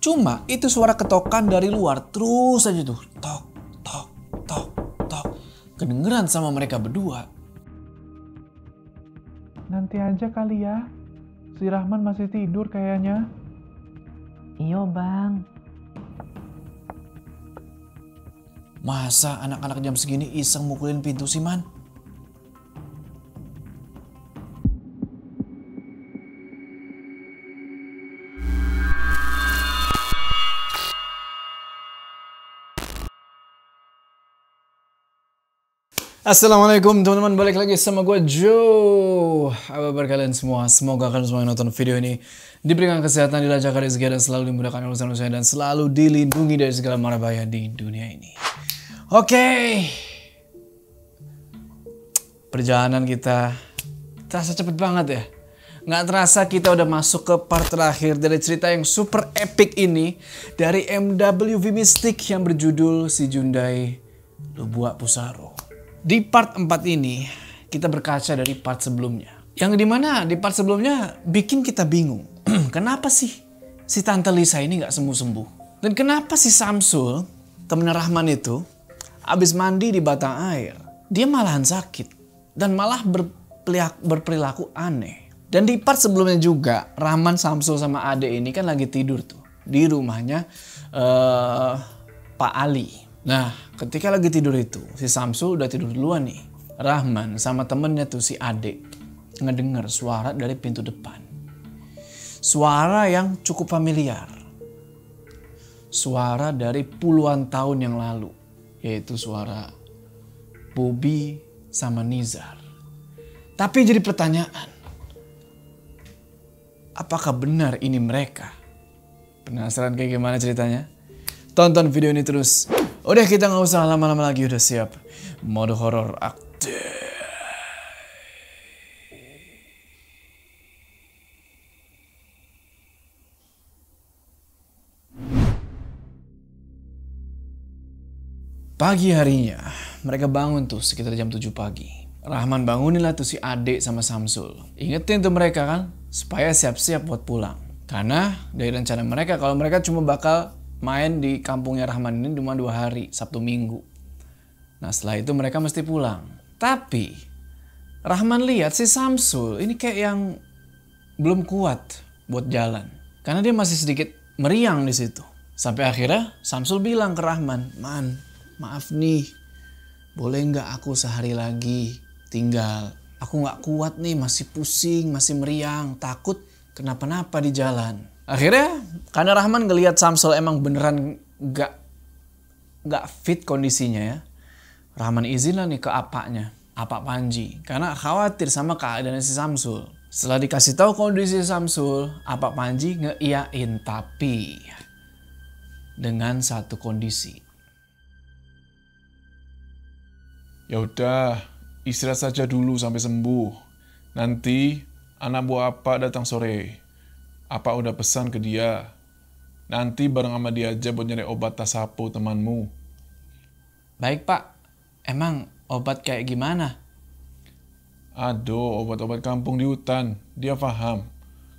Cuma itu suara ketokan dari luar terus aja tuh. Tok, tok, tok, tok. Kedengeran sama mereka berdua. Nanti aja kali ya. Si Rahman masih tidur kayaknya. Iyo bang. Masa anak-anak jam segini iseng mukulin pintu sih, Man? Assalamualaikum teman-teman, balik lagi sama gue Joe. Apa kabar kalian semua? Semoga kalian semua yang nonton video ini diberikan kesehatan, dilancarkan rezeki, dan selalu dimudahkan urusan-urusan, dan selalu dilindungi dari segala mara bahaya di dunia ini. Oke. Perjalanan kita terasa cepet banget ya. Nggak terasa kita udah masuk ke part terakhir dari cerita yang super epic ini dari MWV Mystic yang berjudul Si Jundai Lubua Pusaro. Di part 4 ini, kita berkaca dari part sebelumnya. Yang dimana di part sebelumnya bikin kita bingung. Kenapa sih si Tante Lisa ini gak sembuh-sembuh? Dan kenapa si Samsul, temen Rahman itu, abis mandi di batang air, dia malahan sakit. Dan malah berperilaku aneh. Dan di part sebelumnya juga, Rahman, Samsul, sama Ade ini kan lagi tidur tuh. Di rumahnya Pak Ali. Nah, ketika lagi tidur itu, si Samsul udah tidur duluan nih. Rahman sama temennya tuh si Ade ngedenger suara dari pintu depan. Suara yang cukup familiar. Suara dari puluhan tahun yang lalu. Yaitu suara Bobby sama Nizar. Tapi jadi pertanyaan. Apakah benar ini mereka? Penasaran kayak gimana ceritanya? Tonton video ini terus. Udah, kita nggak usah lama-lama lagi, udah siap mode horor aktif. Pagi harinya, mereka bangun tuh sekitar jam 7 pagi. Rahman bangunin lah tuh si Ade sama Samsul. Ingetin tuh mereka kan, supaya siap-siap buat pulang. Karena dari rencana mereka, kalau mereka cuma bakal main di kampungnya Rahman ini cuma 2 hari, Sabtu Minggu. Nah setelah itu mereka mesti pulang. Tapi Rahman lihat si Samsul ini kayak yang belum kuat buat jalan. Karena dia masih sedikit meriang di situ. Sampai akhirnya Samsul bilang ke Rahman, "Man, maaf nih, boleh nggak aku sehari lagi tinggal? Aku nggak kuat nih, masih pusing, masih meriang, takut kenapa-napa di jalan." Akhirnya karena Rahman ngelihat Samsul emang beneran gak fit kondisinya ya. Rahman izin lah nih ke apaknya, Apak Panji. Karena khawatir sama keadaan si Samsul. Setelah dikasih tahu kondisi Samsul, Apak Panji ngeiyain, tapi dengan satu kondisi. Ya udah, istirahat saja dulu sampai sembuh. Nanti anak buah Apa datang sore. Apa udah pesan ke dia. Nanti bareng sama dia aja buat nyari obat tasapo temanmu. Baik Pak, emang obat kayak gimana? Aduh, obat-obat kampung di hutan. Dia paham.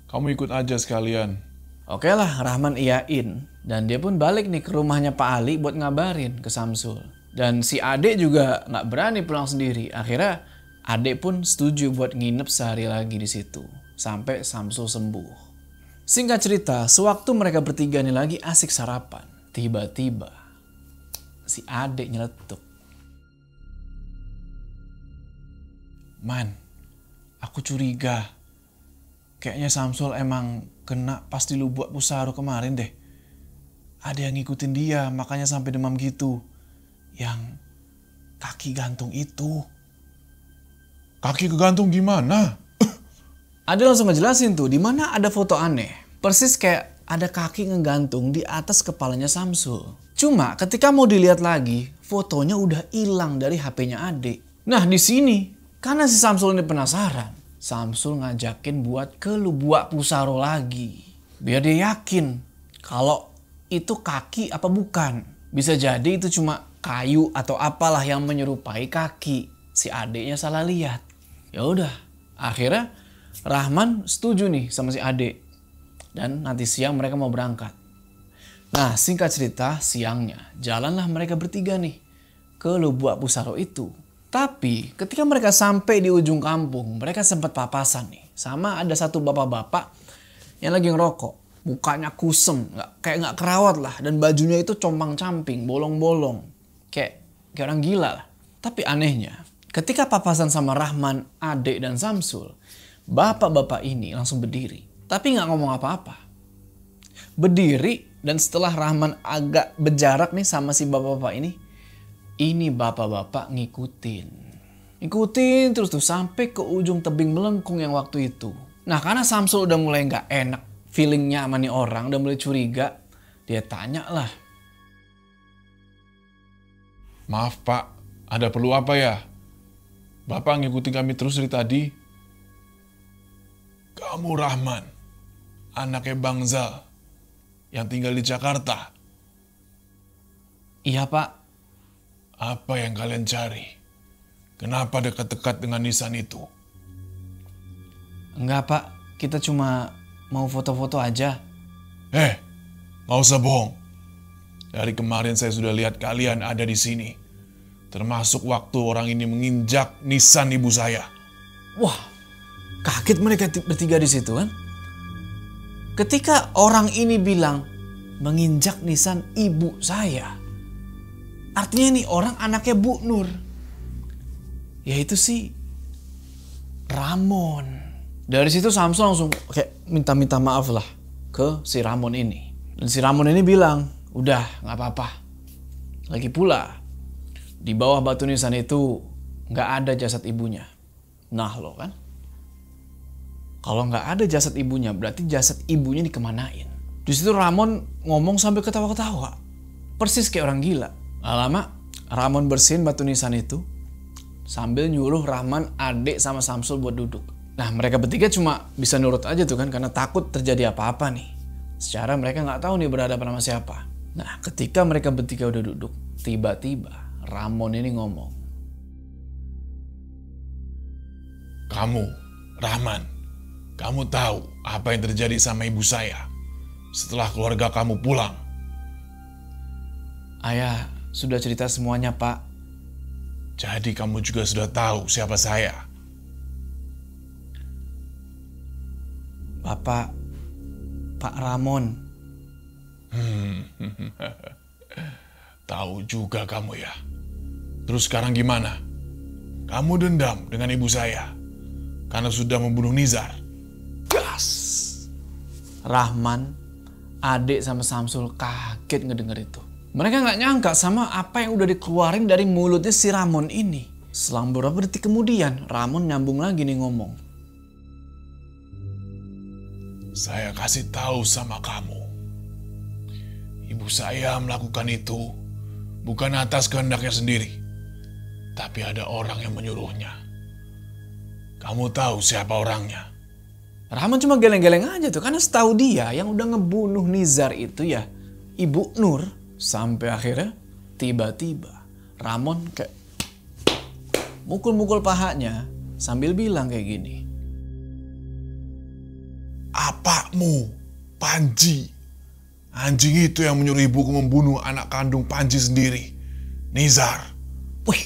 Kamu ikut aja sekalian. Oke lah, Rahman iyain. Dan dia pun balik nih ke rumahnya Pak Ali buat ngabarin ke Samsul. Dan si Ade juga nggak berani pulang sendiri. Akhirnya Ade pun setuju buat nginep sehari lagi di situ. Sampai Samsul sembuh. Singkat cerita, sewaktu mereka bertiga nih lagi asik sarapan, tiba-tiba si Ade nyeletuk. "Man, aku curiga. Kayaknya Samsul emang kena pas di Lubua Pusaro kemarin deh. Ada yang ngikutin dia, makanya sampai demam gitu. Yang kaki gantung itu." Kaki kegantung gimana? Ade langsung ngejelasin tuh, di mana ada foto aneh. Persis kayak ada kaki ngegantung di atas kepalanya Samsul. Cuma ketika mau dilihat lagi, fotonya udah hilang dari HP-nya Ade. Nah di sini, karena si Samsul ini penasaran, Samsul ngajakin buat ke Lubua Pusaro lagi. Biar dia yakin kalau itu kaki apa bukan. Bisa jadi itu cuma kayu atau apalah yang menyerupai kaki. Si adeknya salah lihat. Ya udah, akhirnya Rahman setuju nih sama si Ade. Dan nanti siang mereka mau berangkat. Nah, singkat cerita, siangnya jalanlah mereka bertiga nih ke Lubuk Pusaro itu. Tapi ketika mereka sampai di ujung kampung, mereka sempat papasan nih. Sama ada satu bapak-bapak yang lagi ngerokok. Mukanya kusem, kayak nggak kerawat lah. Dan bajunya itu compang-camping, bolong-bolong. Kayak orang gila lah. Tapi anehnya, ketika papasan sama Rahman, Ade, dan Samsul, bapak-bapak ini langsung berdiri. Tapi nggak ngomong apa-apa. Berdiri, dan setelah Rahman agak berjarak nih sama si bapak-bapak ini bapak-bapak ngikutin terus tuh sampai ke ujung tebing melengkung yang waktu itu. Nah, karena Samsul udah mulai nggak enak feelingnya sama nih orang, udah mulai curiga, dia tanya lah. Maaf Pak, ada perlu apa ya? Bapak ngikutin kami terus dari tadi. Kamu Rahman, anaknya Bang Zal, yang tinggal di Jakarta. Iya Pak. Apa yang kalian cari? Kenapa dekat-dekat dengan nisan itu? Enggak Pak, kita cuma mau foto-foto aja. Nggak usah bohong. Dari kemarin saya sudah lihat kalian ada di sini. Termasuk waktu orang ini menginjak nisan ibu saya. Wah, kaget mereka bertiga di situ kan. Ketika orang ini bilang menginjak nisan ibu saya, artinya nih orang anaknya Bu Nur. Yaitu si Ramon. Dari situ Samsul langsung kayak minta maaf lah ke si Ramon ini. Dan si Ramon ini bilang, udah gak apa-apa. Lagi pula, di bawah batu nisan itu gak ada jasad ibunya. Nah lo kan. Kalau gak ada jasad ibunya, berarti jasad ibunya dikemanain. Di situ Ramon ngomong sambil ketawa-ketawa. Persis kayak orang gila. Lama Ramon bersihin batu nisan itu sambil nyuruh Rahman, Ade, sama Samsul buat duduk. Nah, mereka bertiga cuma bisa nurut aja tuh kan karena takut terjadi apa-apa nih. Secara mereka nggak tahu nih berhadapan sama siapa. Nah, ketika mereka bertiga udah duduk, tiba-tiba Ramon ini ngomong. Kamu, Rahman, kamu tahu apa yang terjadi sama ibu saya setelah keluarga kamu pulang? Ayah sudah cerita semuanya, Pak. Jadi kamu juga sudah tahu siapa saya? Bapak, Pak Ramon. Tahu juga kamu ya. Terus sekarang gimana? Kamu dendam dengan ibu saya karena sudah membunuh Nizar? Gas! Rahman, Ade, sama Samsul kaget ngedenger itu. Mereka nggak nyangka sama apa yang udah dikeluarin dari mulutnya si Ramon ini. Selang beberapa detik kemudian, Ramon nyambung lagi nih ngomong. Saya kasih tahu sama kamu. Ibu saya melakukan itu bukan atas kehendaknya sendiri. Tapi ada orang yang menyuruhnya. Kamu tahu siapa orangnya? Rahman cuma geleng-geleng aja tuh. Karena setahu dia yang udah ngebunuh Nizar itu ya Ibu Nur. Sampai akhirnya tiba-tiba Ramon kayak mukul-mukul pahanya sambil bilang kayak gini. Apakmu, Panji? Anjing itu yang menyuruh ibuku membunuh anak kandung Panji sendiri, Nizar. Wih,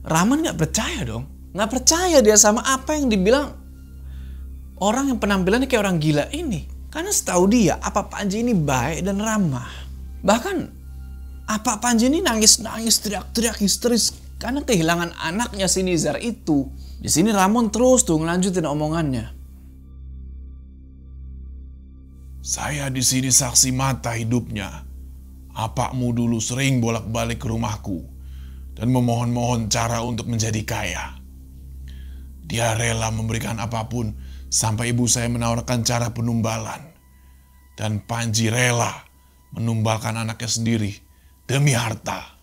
Rahman gak percaya dong. Gak percaya dia sama apa yang dibilang orang yang penampilannya kayak orang gila ini. Karena setahu dia apa Panji ini baik dan ramah. Bahkan apa Panji ini nangis-nangis, teriak-teriak histeris karena kehilangan anaknya si Nizar itu. Di sini Ramon terus tuh ngelanjutin omongannya. Saya di sini saksi mata hidupnya. Apakmu dulu sering bolak-balik ke rumahku dan memohon-mohon cara untuk menjadi kaya. Dia rela memberikan apapun sampai ibu saya menawarkan cara penumbalan. Dan Panji rela menumbalkan anaknya sendiri demi harta.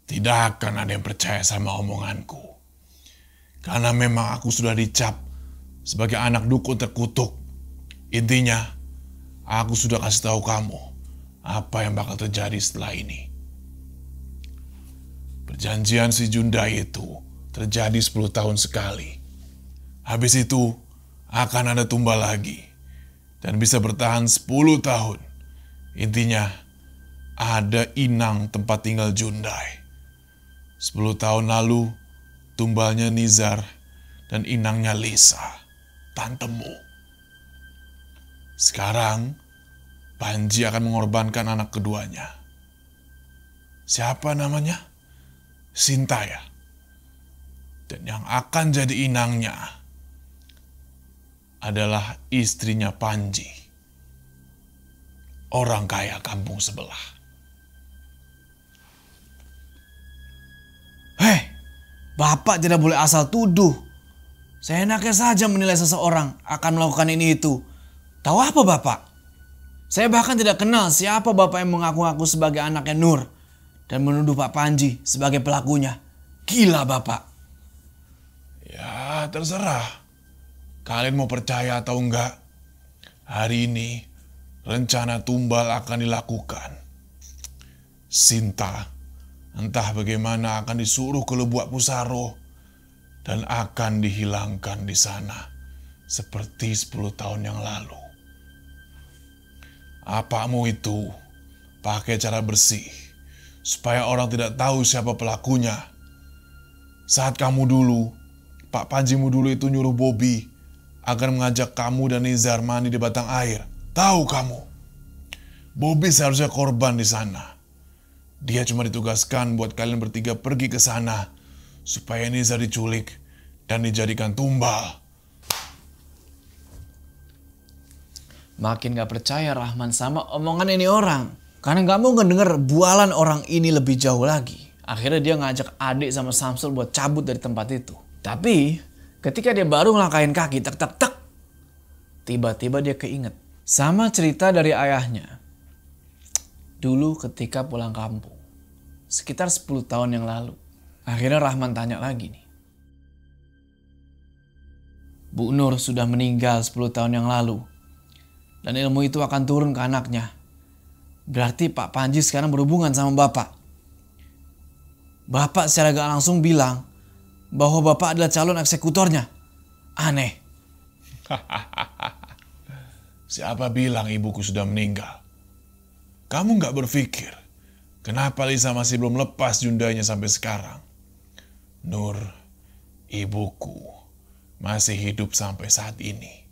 Tidak akan ada yang percaya sama omonganku. Karena memang aku sudah dicap sebagai anak dukun terkutuk. Intinya, aku sudah kasih tahu kamu apa yang bakal terjadi setelah ini. Perjanjian si Junda itu terjadi 10 tahun sekali. Habis itu akan ada tumbal lagi. dan bisa bertahan 10 tahun. Intinya, ada inang tempat tinggal Jundai. 10 tahun lalu, tumbalnya Nizar dan inangnya Lisa, tantemu. Sekarang, Panji akan mengorbankan anak keduanya. Siapa namanya? Sinta ya? Dan yang akan jadi inangnya adalah istrinya Panji, orang kaya kampung sebelah. Hei, Bapak tidak boleh asal tuduh. Seenaknya saja menilai seseorang akan melakukan ini itu. Tahu apa Bapak? Saya bahkan tidak kenal siapa Bapak yang mengaku-ngaku sebagai anaknya Nur dan menuduh Pak Panji sebagai pelakunya. Gila Bapak. Ya, terserah. Kalian mau percaya atau enggak? Hari ini, rencana tumbal akan dilakukan. Sinta, entah bagaimana akan disuruh ke Lubuk Pusaro dan akan dihilangkan di sana seperti 10 tahun yang lalu. Apamu itu pakai cara bersih supaya orang tidak tahu siapa pelakunya. Saat kamu dulu, Pak Panjimu dulu itu nyuruh Bobby akan mengajak kamu dan Nizar mandi di batang air. Tahu kamu, Bobby seharusnya korban di sana. Dia cuma ditugaskan buat kalian bertiga pergi ke sana supaya Nizar diculik dan dijadikan tumbal. Makin gak percaya Rahman sama omongan ini orang. Karena gak mau ngedenger bualan orang ini lebih jauh lagi. Akhirnya dia ngajak adik sama Samsul buat cabut dari tempat itu. Tapi ketika dia baru ngelangkahin kaki, tek tek tek, tiba-tiba dia keinget sama cerita dari ayahnya. Dulu ketika pulang kampung, sekitar 10 tahun yang lalu. Akhirnya Rahman tanya lagi nih. Bu Nur sudah meninggal 10 tahun yang lalu. Dan ilmu itu akan turun ke anaknya. Berarti Pak Panji sekarang berhubungan sama Bapak. Bapak secara gak langsung bilang bahwa Bapak adalah calon eksekutornya. Aneh. Siapa bilang ibuku sudah meninggal? Kamu gak berpikir kenapa Lisa masih belum lepas Jundainya sampai sekarang? Nur, ibuku masih hidup sampai saat ini.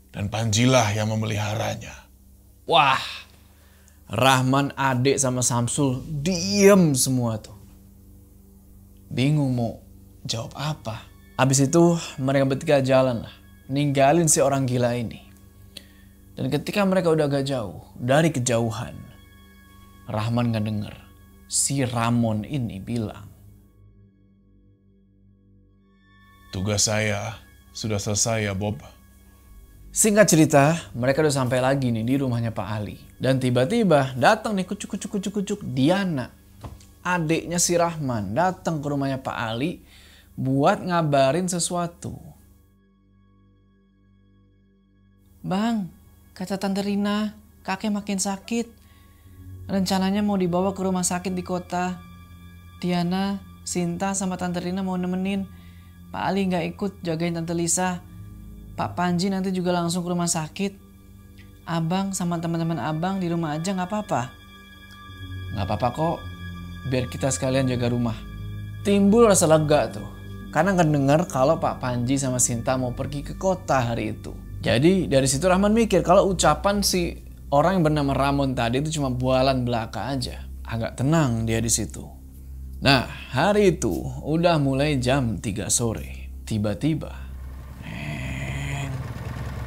Dan Panjilah yang memeliharanya. Wah, Rahman, adik sama Samsul diem semua tuh. Bingung mau jawab apa. Habis itu mereka bertiga jalan lah, ninggalin si orang gila ini. Dan ketika mereka udah agak jauh, dari kejauhan, Rahman gak denger si Ramon ini bilang, Tugas saya sudah selesai ya Bob. singkat cerita, mereka udah sampai lagi nih di rumahnya Pak Ali. Dan tiba-tiba datang nih kucuk Diana, adiknya si Rahman, datang ke rumahnya Pak Ali buat ngabarin sesuatu. Bang, kata Tante Rina, kakek makin sakit. Rencananya mau dibawa ke rumah sakit di kota. Diana, Sinta sama Tante Rina mau nemenin. Pak Ali gak ikut jagain Tante Lisa. Pak Panji nanti juga langsung ke rumah sakit. Abang sama teman-teman abang di rumah aja gak apa-apa. Gak apa-apa kok, biar kita sekalian jaga rumah. Timbul rasa lega tuh, karena ngedenger kalau Pak Panji sama Sinta mau pergi ke kota hari itu. Jadi dari situ Rahman mikir kalau ucapan si orang yang bernama Ramon tadi itu cuma bualan belaka aja. Agak tenang dia di situ. Nah, hari itu udah mulai jam 3 sore. Tiba-tiba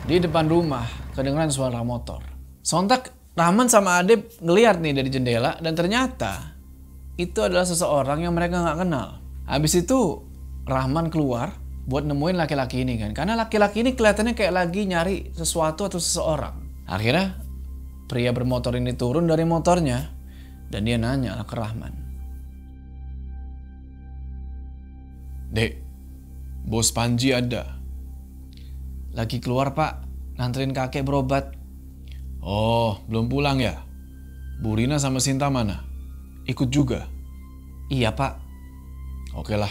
di depan rumah kedengeran suara motor. Sontak Rahman sama Adep ngeliat nih dari jendela dan ternyata itu adalah seseorang yang mereka nggak kenal. Habis itu Rahman keluar buat nemuin laki-laki ini kan. Karena laki-laki ini kelihatannya kayak lagi nyari sesuatu atau seseorang. Akhirnya pria bermotor ini turun dari motornya dan dia nanya ke Rahman. Dek, bos Panji ada. Lagi keluar pak, nganterin kakek berobat. Oh, belum pulang ya? Bu Rina sama Sinta mana? Ikut juga? Iya pak. Oke lah,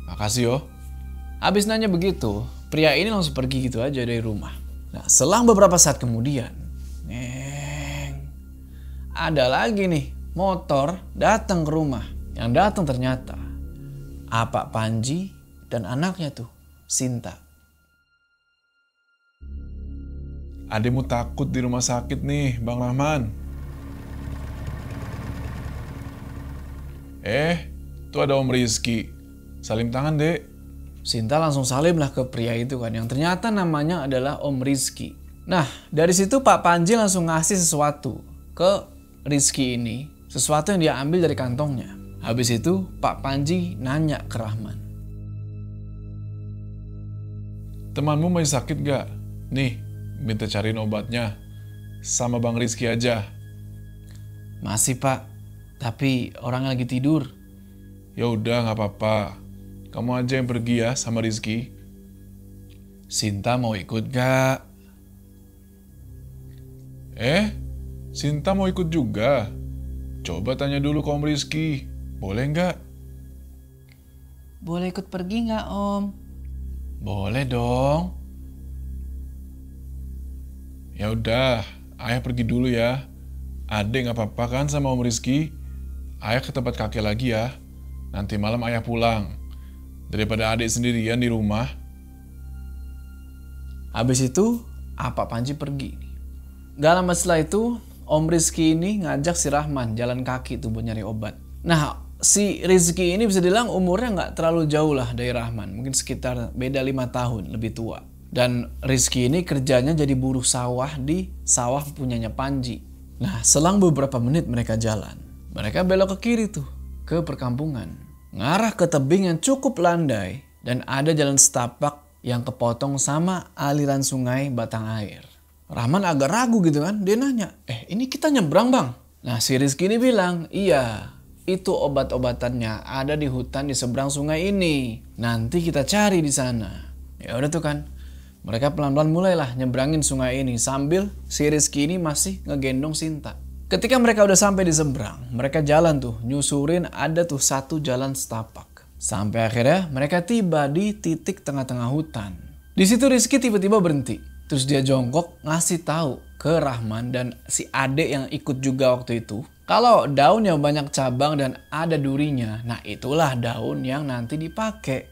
makasih yo. Habis nanya begitu, pria ini langsung pergi gitu aja dari rumah. Nah, selang beberapa saat kemudian, ada lagi nih motor datang ke rumah. Yang datang ternyata Pak Panji dan anaknya tuh, Sinta. Adekmu takut di rumah sakit nih, Bang Rahman. Tuh ada Om Rizky. Salim tangan, Dek. Sinta langsung salim lah ke pria itu kan, yang ternyata namanya adalah Om Rizky. Nah, dari situ Pak Panji langsung ngasih sesuatu ke Rizky ini, sesuatu yang dia ambil dari kantongnya. Habis itu Pak Panji nanya ke Rahman. Temanmu masih sakit gak? Nih, minta cariin obatnya. Sama Bang Rizky aja. Masih Pak, tapi orangnya lagi tidur. Ya udah, nggak apa-apa. Kamu aja yang pergi ya sama Rizky. Sinta mau ikut gak? Sinta mau ikut juga? Coba tanya dulu ke Om Rizky. Boleh nggak? Boleh ikut pergi nggak, Om? Boleh dong. Ya udah, ayah pergi dulu ya. Adek nggak apa-apa kan sama Om Rizky? Ayah ke tempat kakek lagi ya. Nanti malam ayah pulang. Daripada adek sendirian di rumah. Habis itu, Pak Panji pergi. Gak lama setelah itu, Om Rizky ini ngajak si Rahman jalan kaki tuh buat nyari obat. Nah, si Rizky ini bisa dibilang umurnya nggak terlalu jauh lah dari Rahman. Mungkin sekitar beda 5 tahun, lebih tua. Dan Rizky ini kerjanya jadi buruh sawah di sawah punyanya Panji. Nah, selang beberapa menit mereka jalan. Mereka belok ke kiri tuh, ke perkampungan. Ngarah ke tebing yang cukup landai dan ada jalan setapak yang kepotong sama aliran sungai batang air. Rahman agak ragu gitu kan, dia nanya, ini kita nyebrang bang? Nah si Rizky ini bilang, iya itu obat-obatannya ada di hutan di seberang sungai ini. Nanti kita cari di sana. Ya udah tuh kan, mereka pelan-pelan mulailah nyebrangin sungai ini sambil si Rizky ini masih ngegendong Sinta. Ketika mereka udah sampai di seberang, mereka jalan tuh, nyusurin ada tuh satu jalan setapak. Sampai akhirnya mereka tiba di titik tengah-tengah hutan. Di situ Rizky tiba-tiba berhenti. Terus dia jongkok ngasih tahu ke Rahman dan si adek yang ikut juga waktu itu. Kalau daun yang banyak cabang dan ada durinya, nah itulah daun yang nanti dipakai.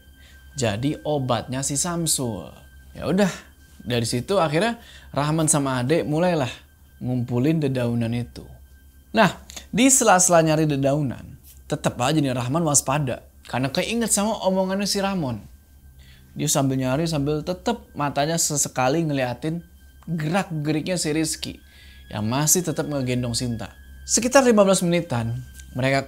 Jadi obatnya si Samsul. Ya udah, dari situ akhirnya Rahman sama adek mulailah ngumpulin dedaunan itu. Nah, di sela-sela nyari dedaunan, tetap aja nih Rahman waspada. Karena keinget sama omongannya si Ramon. Dia sambil nyari sambil tetap matanya sesekali ngeliatin gerak-geriknya si Rizky. Yang masih tetap ngegendong Sinta. Sekitar 15 menitan,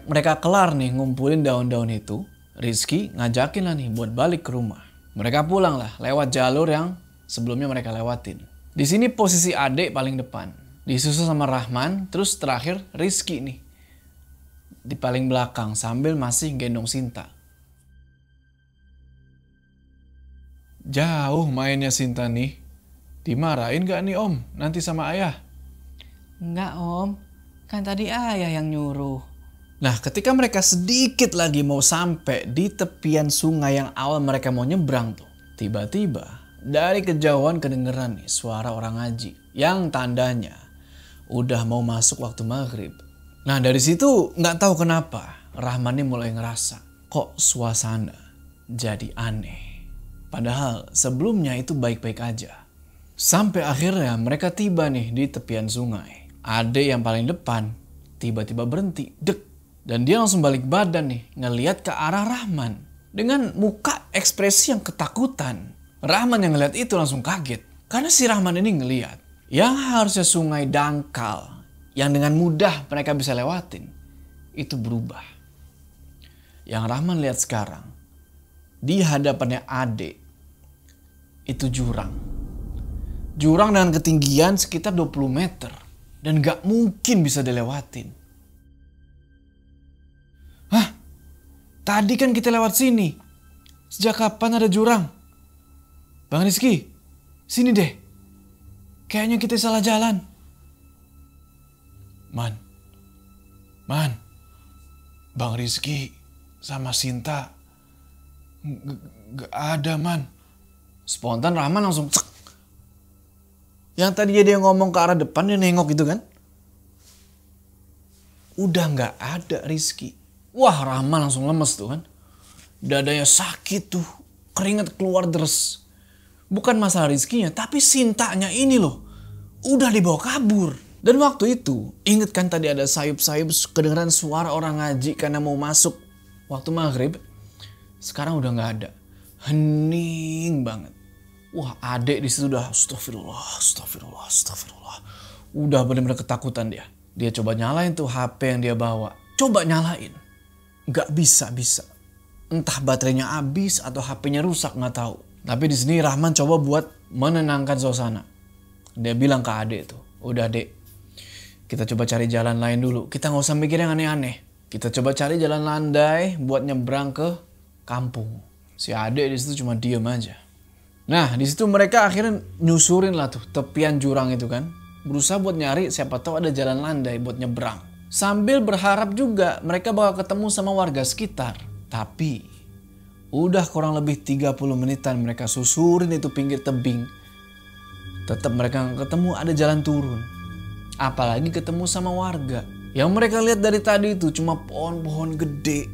mereka kelar nih ngumpulin daun-daun itu. Rizky ngajakin lah nih buat balik ke rumah. Mereka pulang lah lewat jalur yang sebelumnya mereka lewatin. Di sini posisi adek paling depan. Disusul sama Rahman, terus terakhir Rizky nih. Di paling belakang sambil masih gendong Sinta. Jauh mainnya Sinta nih. Dimarahin gak nih Om nanti sama ayah? Enggak, Om. Kan tadi ayah yang nyuruh. Nah, ketika mereka sedikit lagi mau sampai di tepian sungai yang awal mereka mau nyebrang tuh. Tiba-tiba dari kejauhan kedengeran nih suara orang ngaji. Yang tandanya udah mau masuk waktu maghrib. Nah dari situ nggak tahu kenapa Rahman nih mulai ngerasa kok suasana jadi aneh. Padahal sebelumnya itu baik-baik aja. Sampai akhirnya mereka tiba nih di tepian sungai. Ade yang paling depan tiba-tiba berhenti, dek. Dan dia langsung balik badan nih ngeliat ke arah Rahman. Dengan muka ekspresi yang ketakutan. Rahman yang ngeliat itu langsung kaget. Karena si Rahman ini ngeliat yang harusnya sungai dangkal yang dengan mudah mereka bisa lewatin itu berubah. Yang Rahman lihat sekarang di hadapannya Ade itu jurang. Jurang dengan ketinggian sekitar 20 meter dan gak mungkin bisa dilewatin. Hah? Tadi kan kita lewat sini. Sejak kapan ada jurang? Bang Rizky, sini deh. Kayaknya kita salah jalan. Man, Bang Rizky sama Sinta gak ada man. Spontan Rahman langsung cek. Yang tadi dia ngomong ke arah depan, dia nengok gitu kan. Udah nggak ada Rizky. Wah, Rahman langsung lemes tuh kan. Dadanya sakit tuh, keringat keluar deres. Bukan masalah Rizkynya, tapi Sintanya ini loh. Udah dibawa kabur. Dan waktu itu, inget kan tadi ada sayup-sayup kedengeran suara orang ngaji karena mau masuk waktu maghrib. Sekarang udah nggak ada. Hening banget. Wah, adek di situ udah astagfirullah. Udah benar-benar ketakutan dia. Dia coba nyalain tuh HP yang dia bawa. Coba nyalain. Nggak bisa. Entah baterainya habis atau HP-nya rusak, nggak tahu. Tapi di sini Rahman coba buat menenangkan suasana. Dia bilang ke adek tuh, udah dek, kita coba cari jalan lain dulu. Kita nggak usah mikir yang aneh-aneh. Kita coba cari jalan landai buat nyebrang ke kampung. Si adek di situ cuma diem aja. Nah, di situ mereka akhirnya nyusurin lah tuh tepian jurang itu kan. Berusaha buat nyari siapa tahu ada jalan landai buat nyebrang. Sambil berharap juga mereka bakal ketemu sama warga sekitar. Tapi udah kurang lebih 30 menitan mereka susurin itu pinggir tebing. Tetap mereka nggak ketemu ada jalan turun. Apalagi ketemu sama warga. Yang mereka lihat dari tadi itu cuma pohon-pohon gede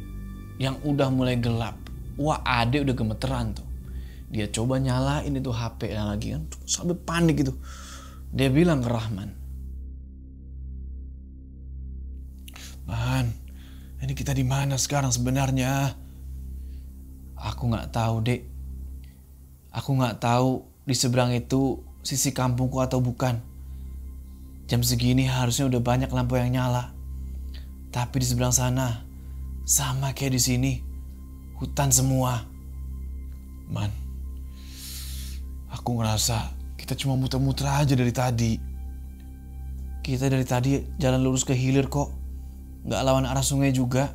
yang udah mulai gelap. Wah, adek udah gemeteran tuh. Dia coba nyalain itu HP yang lagi kan. Sampai panik gitu. Dia bilang ke Rahman, "Man, ini kita di mana sekarang sebenarnya?" "Aku nggak tahu, Dek. Aku nggak tahu di seberang itu sisi kampungku atau bukan. Jam segini harusnya udah banyak lampu yang nyala. Tapi di seberang sana sama kayak di sini, hutan semua." "Man, aku ngerasa kita cuma muter-muter aja dari tadi. Kita dari tadi jalan lurus ke hilir kok. Nggak lawan arah sungai juga.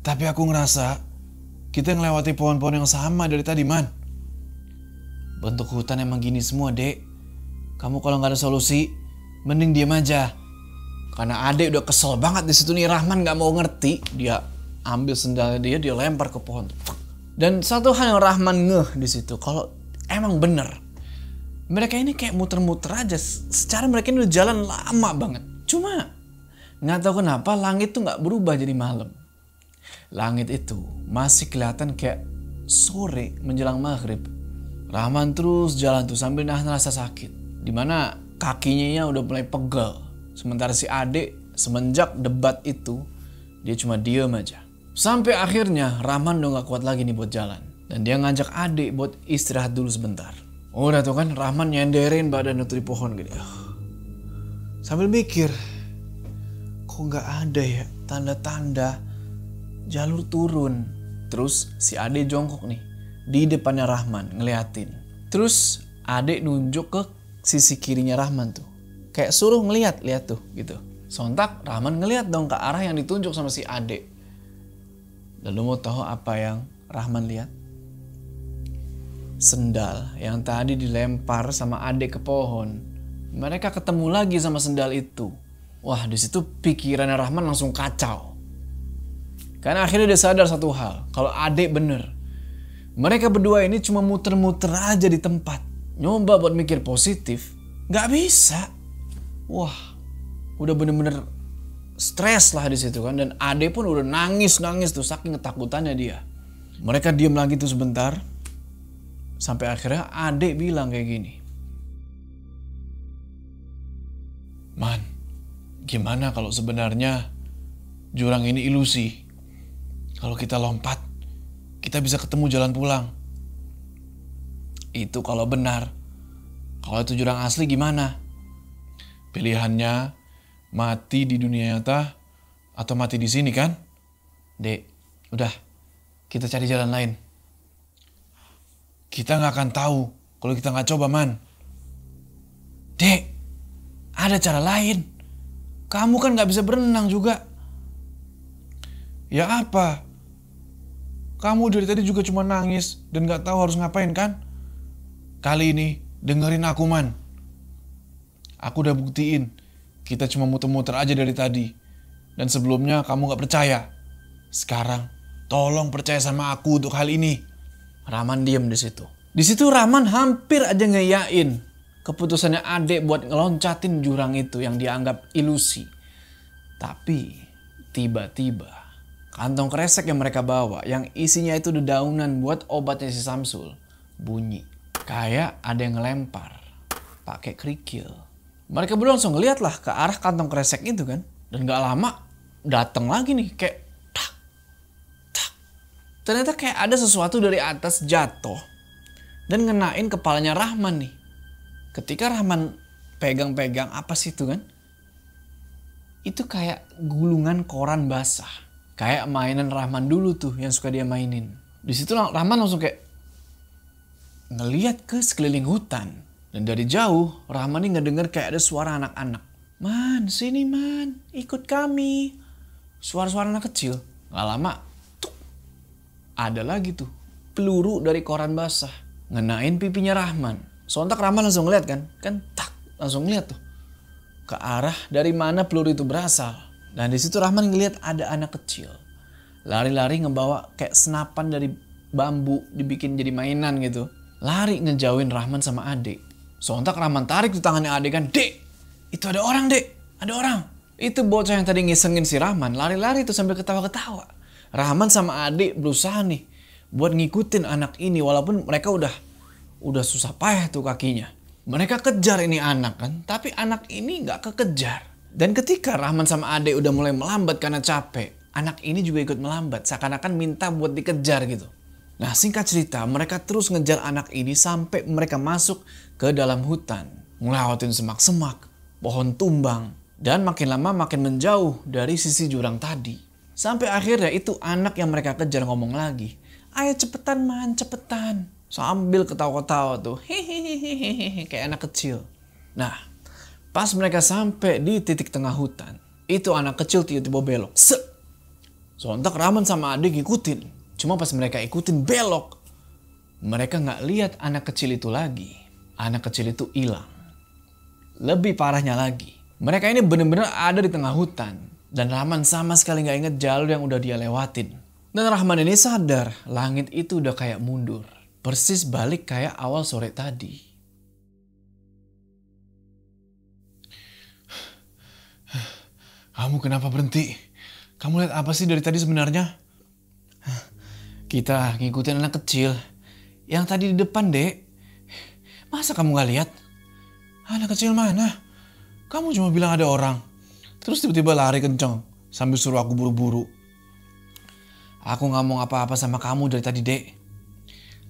Tapi aku ngerasa kita ngelewati pohon-pohon yang sama dari tadi, Man. Bentuk hutan emang gini semua, Dek. Kamu kalau nggak ada solusi, mending diam aja." Karena adek udah kesel banget di situ nih, Rahman nggak mau ngerti. Dia ambil sendalnya dia lempar ke pohon. Dan satu hal yang Rahman ngeh di situ, kalau emang bener mereka ini kayak muter-muter aja. Secara mereka ini udah jalan lama banget. Cuma nggak tahu kenapa langit tuh nggak berubah jadi malam. Langit itu masih kelihatan kayak sore menjelang maghrib. Rahman terus jalan tuh sambil nahan rasa sakit. Dimana kakinya udah mulai pegel. Sementara si adek semenjak debat itu dia cuma diem aja. Sampai akhirnya Rahman udah gak kuat lagi nih buat jalan. Dan dia ngajak adek buat istirahat dulu sebentar. Udah tuh kan Rahman nyenderin badan itu di pohon gini. Sambil mikir, kok gak ada ya tanda-tanda jalur turun. Terus si adek jongkok nih di depannya Rahman ngeliatin. Terus adek nunjuk ke sisi kirinya Rahman tuh. Kayak suruh ngeliat, lihat tuh gitu. Sontak Rahman ngeliat dong ke arah yang ditunjuk sama si adek. Lalu mau tahu apa yang Rahman lihat? Sendal yang tadi dilempar sama adek ke pohon. Mereka ketemu lagi sama sendal itu. Wah, di situ pikirannya Rahman langsung kacau. Karena akhirnya dia sadar satu hal, kalau adek bener. Mereka berdua ini cuma muter-muter aja di tempat. Nyoba buat mikir positif, nggak bisa. Wah, udah bener-bener stres lah di situ kan. Dan adek pun udah nangis tuh saking ketakutannya dia. Mereka diem lagi tuh sebentar. Sampai akhirnya adek bilang kayak gini, "Man, gimana kalau sebenarnya jurang ini ilusi? Kalau kita lompat, kita bisa ketemu jalan pulang." "Itu kalau benar. Kalau itu jurang asli gimana?" "Pilihannya mati di dunia nyata atau mati di sini kan?" "Dek, udah, kita cari jalan lain." "Kita nggak akan tahu kalau kita nggak coba, Man." "Dek, ada cara lain. Kamu kan nggak bisa berenang juga." "Ya apa? Kamu dari tadi juga cuma nangis dan nggak tahu harus ngapain kan? Kali ini dengerin aku, Man. Aku udah buktiin kita cuma muter-muter aja dari tadi. Dan sebelumnya kamu nggak percaya. Sekarang tolong percaya sama aku untuk hal ini." Rahman diem di situ. Di situ Rahman hampir aja ngeyain keputusannya Ade buat ngeloncatin jurang itu yang dianggap ilusi. Tapi tiba-tiba kantong kresek yang mereka bawa yang isinya itu dedaunan buat obatnya si Samsul bunyi. Kayak ada yang ngelempar pakai kerikil. Mereka berdua langsung ngeliat lah ke arah kantong kresek itu kan. Dan gak lama datang lagi nih kayak tak, tak. Ternyata kayak ada sesuatu dari atas jatuh dan ngenain kepalanya Rahman nih. Ketika Rahman pegang-pegang apa sih itu kan? Itu kayak gulungan koran basah. Kayak mainan Rahman dulu tuh yang suka dia mainin. Di situ Rahman langsung kayak ngeliat ke sekeliling hutan. Dan dari jauh Rahman nih ngedenger kayak ada suara anak-anak. Man, sini man, ikut kami. Suara-suara anak kecil. Gak lama, tuh, ada lagi tuh peluru dari koran basah ngenain pipinya Rahman. Sontak Rahman langsung ngeliat kan tak, langsung ngeliat tuh ke arah dari mana peluru itu berasal. Dan di situ Rahman ngeliat ada anak kecil lari-lari ngebawa kayak senapan dari bambu dibikin jadi mainan gitu. Lari ngejauhin Rahman sama Ade. Sontak Rahman tarik tuh tangannya Ade kan. Dek, itu ada orang dek, ada orang. Itu bocah yang tadi ngisengin si Rahman lari-lari tuh sambil ketawa-ketawa. Rahman sama Ade berusaha nih buat ngikutin anak ini walaupun mereka udah susah payah tuh kakinya. Mereka kejar ini anak kan, tapi anak ini gak kekejar. Dan ketika Rahman sama Ade udah mulai melambat karena capek, anak ini juga ikut melambat, seakan-akan minta buat dikejar gitu. Nah singkat cerita, mereka terus ngejar anak ini sampai mereka masuk ke dalam hutan. Ngelewatin semak-semak, pohon tumbang, dan makin lama makin menjauh dari sisi jurang tadi. Sampai akhirnya itu anak yang mereka kejar ngomong lagi, ayo cepetan man, cepetan. Sambil ketawa-ketawa tuh, hehehe, kayak anak kecil. Nah, pas mereka sampai di titik tengah hutan, itu anak kecil tiba-tiba belok. Set! Sontak Rahman sama Ade ngikutin. Cuma pas mereka ikutin belok, mereka nggak lihat anak kecil itu lagi. Anak kecil itu hilang. Lebih parahnya lagi, mereka ini bener-bener ada di tengah hutan. Dan Rahman sama sekali nggak inget jalur yang udah dia lewatin. Dan Rahman ini sadar, langit itu udah kayak mundur. Persis balik kayak awal sore tadi. Kamu kenapa berhenti? Kamu lihat apa sih dari tadi sebenarnya? Kita ngikutin anak kecil yang tadi di depan, Dek. Masa kamu gak lihat? Anak kecil mana? Kamu cuma bilang ada orang. Terus tiba-tiba lari kenceng sambil suruh aku buru-buru. Aku gak mau apa-apa sama kamu dari tadi, Dek.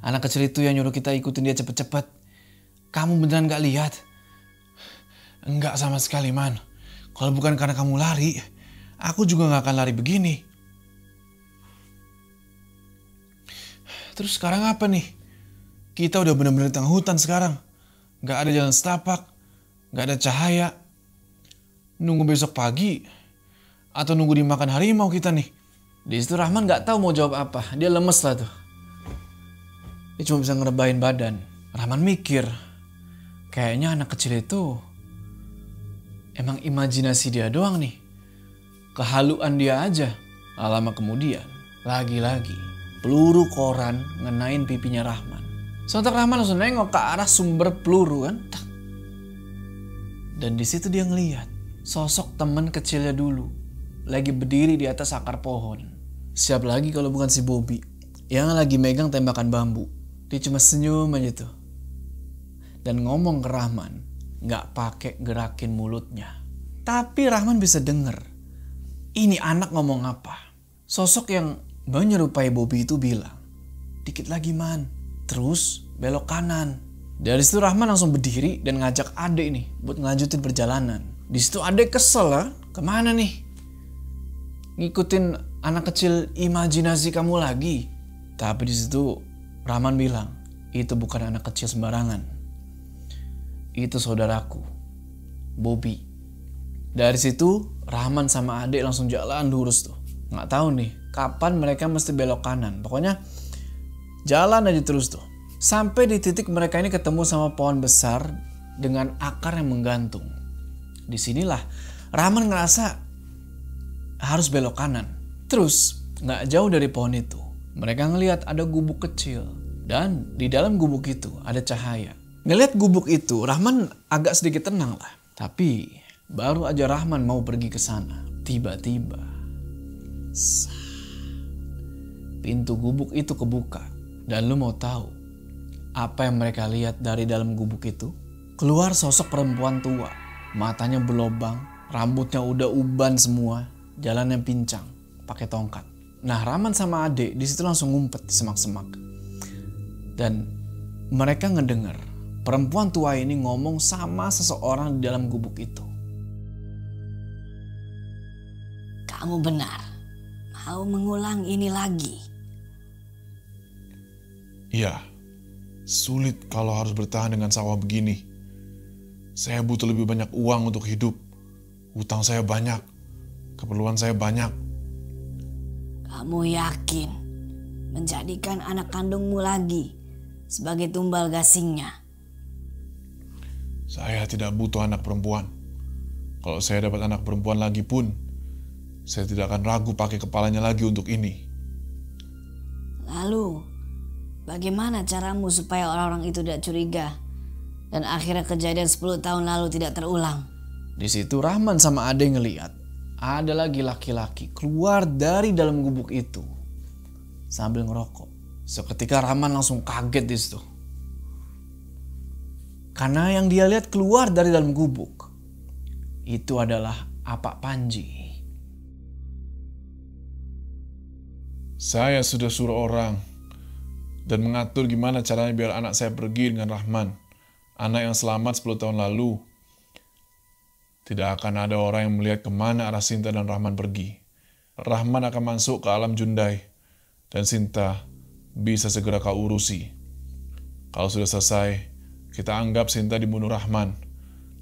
Anak kecil itu yang nyuruh kita ikutin dia cepet-cepet. Kamu beneran gak lihat? Enggak sama sekali, Man. Kalau bukan karena kamu lari, aku juga gak akan lari begini. Terus sekarang apa nih? Kita udah bener-bener di tengah hutan sekarang. Gak ada jalan setapak. Gak ada cahaya. Nunggu besok pagi. Atau nunggu dimakan harimau kita nih. Di situ Rahman gak tahu mau jawab apa. Dia lemes lah tuh. Dia cuma bisa ngerebahin badan. Rahman mikir. Kayaknya anak kecil itu emang imajinasi dia doang nih. Kehaluan dia aja. Lama kemudian. Lagi-lagi. Peluru koran ngenain pipinya Rahman. Sontak Rahman langsung nengok ke arah sumber peluru kan. Dan di situ dia ngeliat sosok teman kecilnya dulu lagi berdiri di atas akar pohon. Siap lagi kalau bukan si Bobby yang lagi megang tembakan bambu. Dia cuma senyum aja tuh dan ngomong ke Rahman, nggak pakai gerakin mulutnya. Tapi Rahman bisa denger ini anak ngomong apa. Sosok yang menyerupai Bobby itu bilang, dikit lagi man, terus belok kanan. Dari situ Rahman langsung berdiri dan ngajak Ade nih buat ngelanjutin perjalanan. Di situ Ade kesel lah, kemana nih? Ngikutin anak kecil imajinasi kamu lagi. Tapi di situ Rahman bilang, itu bukan anak kecil sembarangan. Itu saudaraku, Bobby. Dari situ Rahman sama Ade langsung jalan lurus tuh. Nggak tahu nih kapan mereka mesti belok kanan. Pokoknya jalan aja terus tuh. Sampai di titik mereka ini ketemu sama pohon besar dengan akar yang menggantung. Disinilah Rahman ngerasa harus belok kanan. Terus nggak jauh dari pohon itu mereka ngelihat ada gubuk kecil. Dan di dalam gubuk itu ada cahaya. Ngeliat gubuk itu, Rahman agak sedikit tenang lah. Tapi baru aja Rahman mau pergi ke sana, tiba-tiba pintu gubuk itu kebuka. Dan lu mau tahu apa yang mereka lihat dari dalam gubuk itu? Keluar sosok perempuan tua, matanya berlobang, rambutnya udah uban semua, jalannya pincang, pakai tongkat. Nah, Rahman sama Ade di situ langsung ngumpet di semak-semak. Dan mereka ngedengar perempuan tua ini ngomong sama seseorang di dalam gubuk itu. Kamu benar, mau mengulang ini lagi. Iya, sulit kalau harus bertahan dengan sawah begini. Saya butuh lebih banyak uang untuk hidup. Hutang saya banyak, keperluan saya banyak. Kamu yakin menjadikan anak kandungmu lagi sebagai tumbal gasingnya? Saya tidak butuh anak perempuan. Kalau saya dapat anak perempuan lagi pun, saya tidak akan ragu pakai kepalanya lagi untuk ini. Lalu, bagaimana caramu supaya orang-orang itu tidak curiga dan akhirnya kejadian 10 tahun lalu tidak terulang? Di situ Rahman sama Ade ngeliat ada lagi laki-laki keluar dari dalam gubuk itu sambil ngerokok. Seketika Rahman langsung kaget di situ. Karena yang dia lihat keluar dari dalam gubuk itu adalah Apak Panji. Saya sudah suruh orang dan mengatur gimana caranya biar anak saya pergi dengan Rahman. Anak yang selamat 10 tahun lalu. Tidak akan ada orang yang melihat kemana arah Sinta dan Rahman pergi. Rahman akan masuk ke alam Jundai. Dan Sinta bisa segera kau urusi. Kalau sudah selesai, kita anggap Sinta dibunuh Rahman.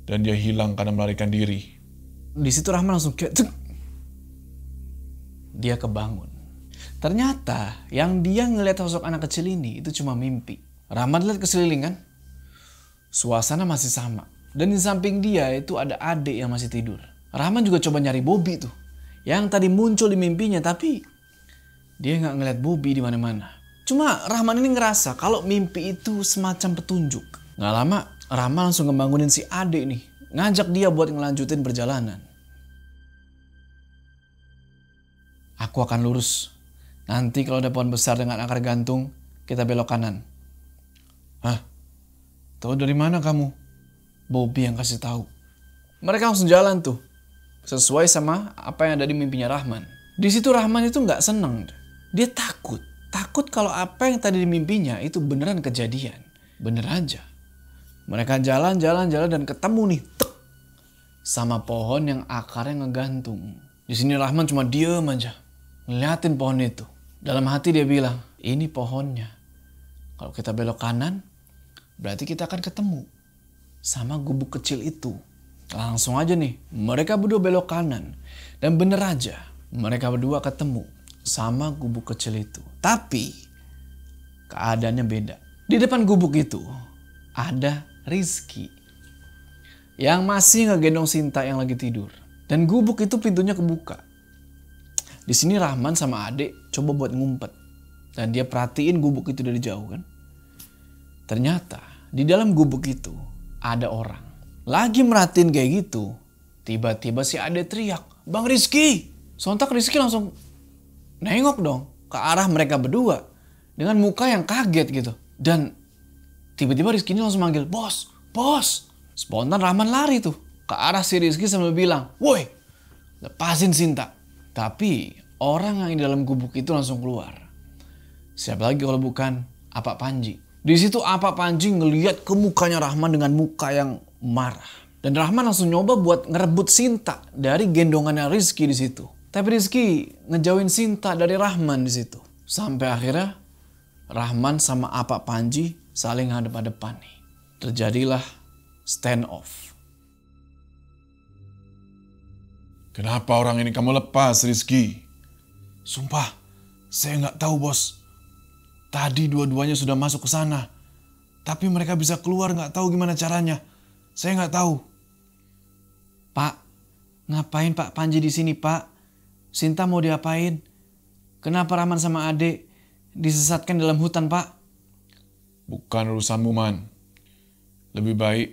Dan dia hilang karena melarikan diri. Di situ Rahman langsung kayak cek. Dia kebangun. Ternyata yang dia ngelihat sosok anak kecil ini itu cuma mimpi. Rahman lihat ke sekeliling kan. Suasana masih sama. Dan di samping dia itu ada adik yang masih tidur. Rahman juga coba nyari Bobby tuh. Yang tadi muncul di mimpinya, tapi dia nggak ngeliat Bobby di mana-mana. Cuma Rahman ini ngerasa kalau mimpi itu semacam petunjuk. Nggak lama, Rahman langsung ngebangunin si adik nih. Ngajak dia buat ngelanjutin perjalanan. Aku akan lurus. Nanti kalau ada pohon besar dengan akar gantung, kita belok kanan. Hah? Tahu dari mana kamu? Bobby yang kasih tahu. Mereka langsung jalan tuh. Sesuai sama apa yang ada di mimpinya Rahman. Di situ Rahman itu nggak seneng. Dia takut. Takut kalau apa yang tadi di mimpinya itu beneran kejadian. Bener aja. Mereka jalan dan ketemu nih. Tek, sama pohon yang akarnya ngegantung. Di sini Rahman cuma diem aja. Ngeliatin pohon itu. Dalam hati dia bilang, ini pohonnya. Kalau kita belok kanan, berarti kita akan ketemu sama gubuk kecil itu. Langsung aja nih, mereka berdua belok kanan. Dan bener aja, mereka berdua ketemu sama gubuk kecil itu. Tapi, keadaannya beda. Di depan gubuk itu, ada Rizky. Yang masih ngegendong Sinta yang lagi tidur. Dan gubuk itu pintunya kebuka. Di sini Rahman sama adik coba buat ngumpet. Dan dia perhatiin gubuk itu dari jauh kan. Ternyata, di dalam gubuk itu, ada orang. Lagi merhatiin kayak gitu. Tiba-tiba si Ade teriak, Bang Rizky. Sontak Rizky langsung nengok dong ke arah mereka berdua. Dengan muka yang kaget gitu. Dan tiba-tiba Rizky ini langsung manggil, Bos, bos. Spontan Rahman lari tuh ke arah si Rizky sambil bilang, woi, lepasin Sinta. Tapi orang yang di dalam gubuk itu langsung keluar. Siapa lagi kalau bukan Apak Panji. Di situ Apak Panji ngeliat ke mukanya Rahman dengan muka yang marah. Dan Rahman langsung nyoba buat ngerebut Sinta dari gendongannya Rizky di situ. Tapi Rizky ngejauhin Sinta dari Rahman di situ. Sampai akhirnya Rahman sama Apak Panji saling hadap-hadapan nih. Terjadilah stand off. Kenapa orang ini kamu lepas, Rizky? Sumpah, saya nggak tahu, bos. Tadi dua-duanya sudah masuk ke sana. Tapi mereka bisa keluar nggak tahu gimana caranya. Saya nggak tahu. Pak, ngapain Pak Panji di sini, Pak? Sinta mau diapain? Kenapa Rahman sama Ade disesatkan dalam hutan, Pak? Bukan urusanmu, Man. Lebih baik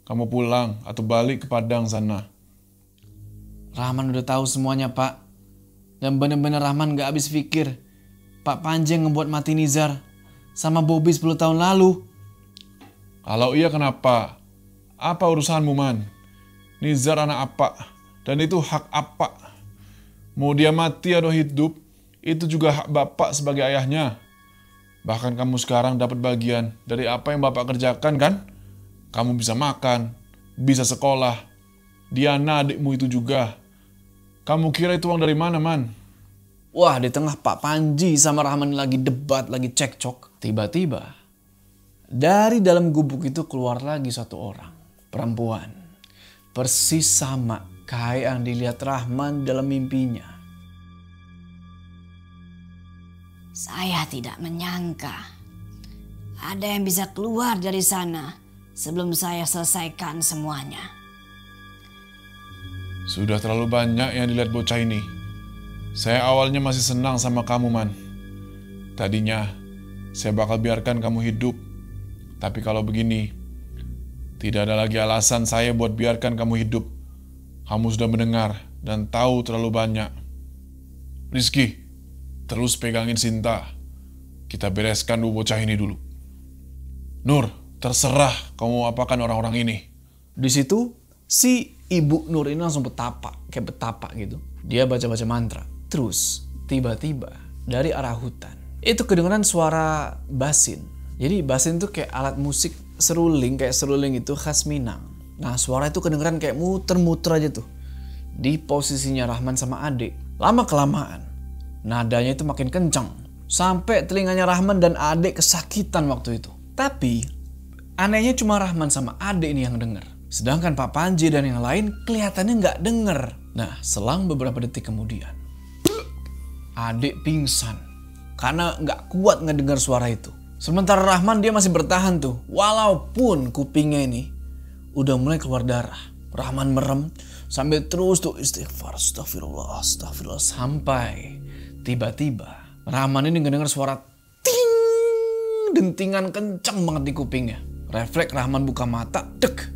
kamu pulang atau balik ke Padang sana. Rahman udah tahu semuanya, Pak. Dan bener-bener Rahman gak habis pikir. Pak Panji yang ngebuat mati Nizar sama Bobby 10 tahun lalu. Kalau iya kenapa? Apa urusanmu, Man? Nizar anak apa? Dan itu hak apa? Mau dia mati atau hidup, itu juga hak bapak sebagai ayahnya. Bahkan kamu sekarang dapat bagian dari apa yang bapak kerjakan, kan? Kamu bisa makan, bisa sekolah. Diana adikmu itu juga. Kamu kira itu uang dari mana, Man? Wah, di tengah Pak Panji sama Rahman lagi debat, lagi cekcok. Tiba-tiba, dari dalam gubuk itu keluar lagi satu orang. Perempuan. Persis sama kayak yang dilihat Rahman dalam mimpinya. Saya tidak menyangka ada yang bisa keluar dari sana sebelum saya selesaikan semuanya. Sudah terlalu banyak yang dilihat bocah ini. Saya awalnya masih senang sama kamu, Man. Tadinya, saya bakal biarkan kamu hidup. Tapi kalau begini, tidak ada lagi alasan saya buat biarkan kamu hidup. Kamu sudah mendengar dan tahu terlalu banyak. Rizky, terus pegangin Sinta. Kita bereskan dulu bocah ini dulu. Nur, terserah kamu mau apakan orang-orang ini. Di situ, si Ibu Nur ini langsung kayak betapa gitu. Dia baca-baca mantra. Terus, tiba-tiba dari arah hutan, itu kedengeran suara basin. Jadi basin itu kayak alat musik seruling, kayak seruling itu khas Minang. Nah, suara itu kedengeran kayak muter-muter aja tuh. Di posisinya Rahman sama adik. Lama-kelamaan, nadanya itu makin kencang. Sampai telinganya Rahman dan adik kesakitan waktu itu. Tapi, anehnya cuma Rahman sama adik ini yang denger. Sedangkan Pak Panji dan yang lain kelihatannya nggak denger. Nah, selang beberapa detik kemudian, adik pingsan karena nggak kuat ngedengar suara itu. Sementara Rahman dia masih bertahan tuh, walaupun kupingnya ini udah mulai keluar darah. Rahman merem sambil terus tuh istighfar, astagfirullah, astagfirullah, sampai tiba-tiba Rahman ini ngedengar suara ting, dentingan kencang banget di kupingnya. Refleks Rahman buka mata, dek.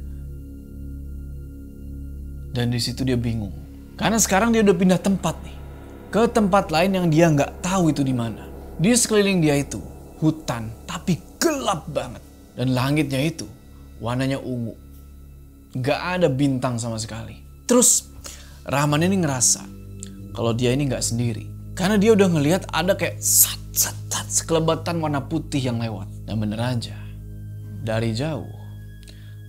Dan di situ dia bingung. Karena sekarang dia udah pindah tempat nih. Ke tempat lain yang dia nggak tahu itu di mana. Di sekeliling dia itu hutan, tapi gelap banget. Dan langitnya itu warnanya ungu. Nggak ada bintang sama sekali. Terus Rahman ini ngerasa kalau dia ini nggak sendiri. Karena dia udah ngelihat ada kayak sat sekelebatan warna putih yang lewat. Dan bener aja, dari jauh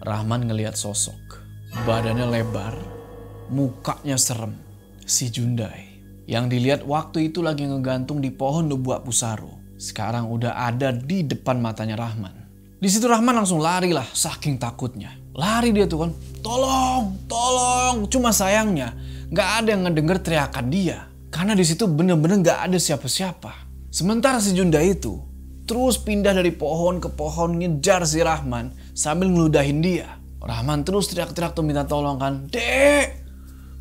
Rahman ngelihat sosok. Badannya lebar, mukanya serem. Si Jundai. Yang dilihat waktu itu lagi ngegantung di pohon Nubuak Pusaro. Sekarang udah ada di depan matanya Rahman. Di situ Rahman langsung lari lah, saking takutnya. Lari dia tuh kan, tolong, tolong. Cuma sayangnya nggak ada yang ngedenger teriakan dia. Karena di situ bener-bener nggak ada siapa-siapa. Sementara si Jundai itu terus pindah dari pohon ke pohon ngejar si Rahman sambil ngeludahin dia. Rahman terus teriak-teriak tuh minta tolong kan. Dek,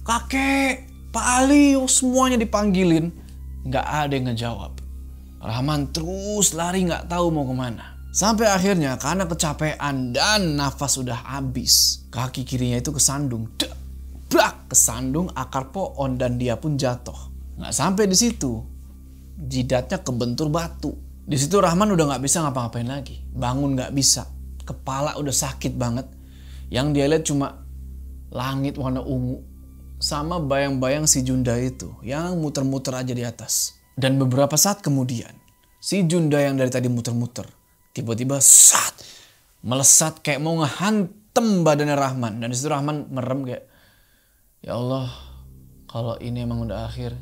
kakek, Pak Ali, semuanya dipanggilin. Nggak ada yang ngejawab. Rahman terus lari nggak tahu mau kemana. Sampai akhirnya karena kecapean dan nafas udah habis. Kaki kirinya itu kesandung. Brak, kesandung akar pohon dan dia pun jatuh. Nggak sampai di situ. Jidatnya kebentur batu. Di situ Rahman udah nggak bisa ngapa-ngapain lagi. Bangun nggak bisa. Kepala udah sakit banget. Yang dia lihat cuma langit warna ungu sama bayang-bayang si Junda itu yang muter-muter aja di atas. Dan beberapa saat kemudian, si Junda yang dari tadi muter-muter tiba-tiba melesat kayak mau ngehantem badannya Rahman. Dan disitu Rahman merem kayak, ya Allah, kalau ini emang udah akhir,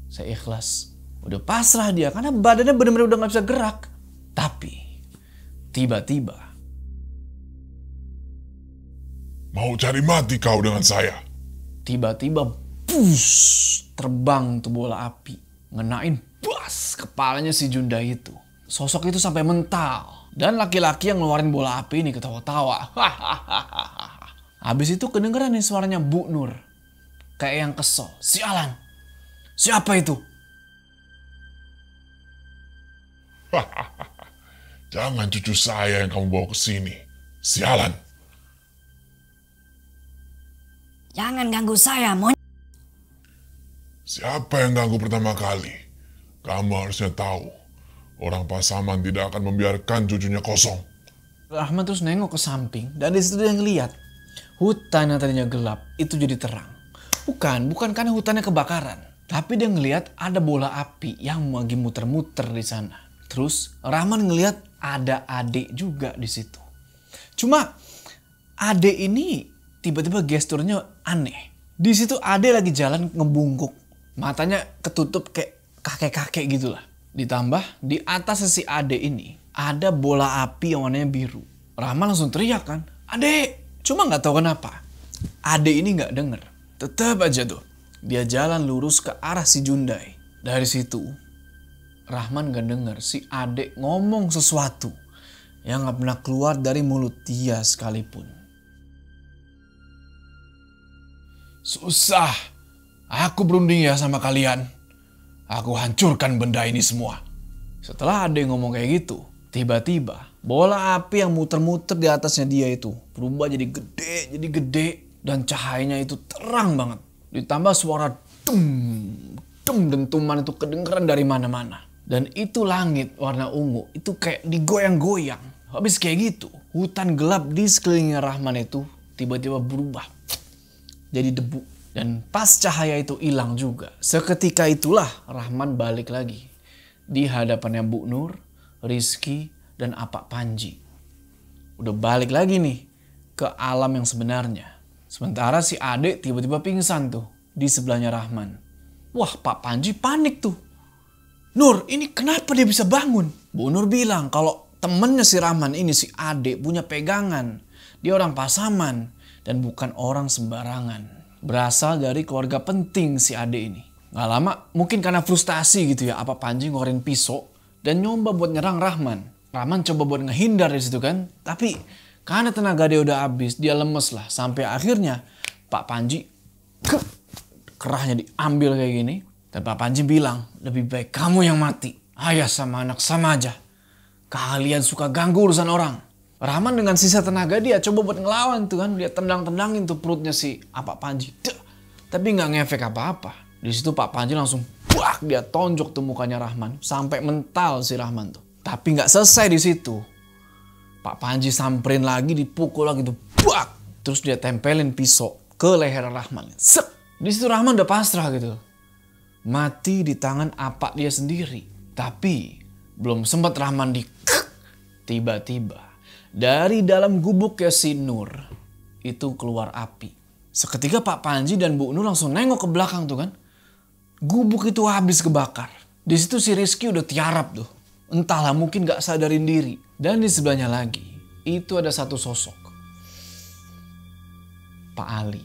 saya ikhlas. Udah pasrah dia karena badannya benar-benar udah gak bisa gerak. Tapi tiba-tiba, mau cari mati kau dengan saya? Tiba-tiba bus, terbang tuh bola api. Ngenain bas kepalanya si Junda itu. Sosok itu sampai mental. Dan laki-laki yang ngeluarin bola api ini ketawa-tawa. Habis itu kedengeran nih suaranya Bu Nur. Kayak yang kesel. Sialan. Siapa itu? Jangan cucu saya yang kamu bawa ke sini. Sialan. Jangan ganggu saya, monyet. Siapa yang ganggu pertama kali? Kamu harusnya tahu. Orang Pasaman tidak akan membiarkan cucunya kosong. Rahman terus nengok ke samping dan di situ dia ngeliat hutan yang tadinya gelap itu jadi terang. Bukan karena hutannya kebakaran, tapi dia ngeliat ada bola api yang lagi muter-muter di sana. Terus Rahman ngeliat ada Ade juga di situ. Cuma Ade ini tiba-tiba gesturnya aneh. Di situ Ade lagi jalan ngebungkuk, matanya ketutup kayak kakek-kakek gitulah. Ditambah di atas si Ade ini ada bola api yang warnanya biru. Rahman langsung teriak kan, "Ade!" Cuma nggak tahu kenapa Ade ini nggak denger. Tetap aja tuh dia jalan lurus ke arah si Jundai. Dari situ Rahman nggak denger si Ade ngomong sesuatu yang nggak pernah keluar dari mulut dia sekalipun. "Susah, aku berunding ya sama kalian. Aku hancurkan benda ini semua." Setelah Ade ngomong kayak gitu, tiba-tiba bola api yang muter-muter di atasnya dia itu berubah jadi gede dan cahayanya itu terang banget. Ditambah suara dem dentuman itu kedengeran dari mana-mana. Dan itu langit warna ungu itu kayak digoyang-goyang. Habis kayak gitu, hutan gelap di sekelilingnya Rahman itu tiba-tiba berubah jadi debu. Dan pas cahaya itu hilang juga, seketika itulah Rahman balik lagi di hadapannya Bu Nur, Rizky, dan Apak Panji. Udah balik lagi nih ke alam yang sebenarnya. Sementara si Ade tiba-tiba pingsan tuh di sebelahnya Rahman. Wah, Pak Panji panik tuh. "Nur, ini kenapa dia bisa bangun?" Bu Nur bilang kalau temennya si Rahman ini, si Ade, punya pegangan. Dia orang Pasaman dan bukan orang sembarangan. Berasal dari keluarga penting si Ade ini. Gak lama, mungkin karena frustasi gitu ya, Apa Panji ngeluarin pisau dan nyoba buat nyerang Rahman. Rahman coba buat ngehindar dari situ kan. Tapi karena tenaga dia udah habis, dia lemes lah. Sampai akhirnya Pak Panji kerahnya diambil kayak gini. Dan Pak Panji bilang, "Lebih baik kamu yang mati. Ayah sama anak sama aja. Kalian suka ganggu urusan orang." Rahman dengan sisa tenaga dia coba buat ngelawan tuh kan. Dia tendang-tendangin tuh perutnya si Pak Panji. Tapi nggak ngefek apa-apa. Di situ Pak Panji langsung dia tonjok tuh mukanya Rahman. Sampai mental si Rahman tuh. Tapi nggak selesai di situ. Pak Panji samperin lagi, dipukul lagi tuh. Terus dia tempelin pisau ke leher Rahman. Sek! Di situ Rahman udah pasrah gitu. Mati di tangan Apak dia sendiri. Tapi belum sempat Rahman tiba-tiba dari dalam gubuknya si Nur itu keluar api. Seketika Pak Panji dan Bu Nur langsung nengok ke belakang tuh kan. Gubuk itu habis kebakar. Di situ si Rizky udah tiarap tuh. Entahlah, mungkin gak sadarin diri. Dan di sebelahnya lagi itu ada satu sosok. Pak Ali.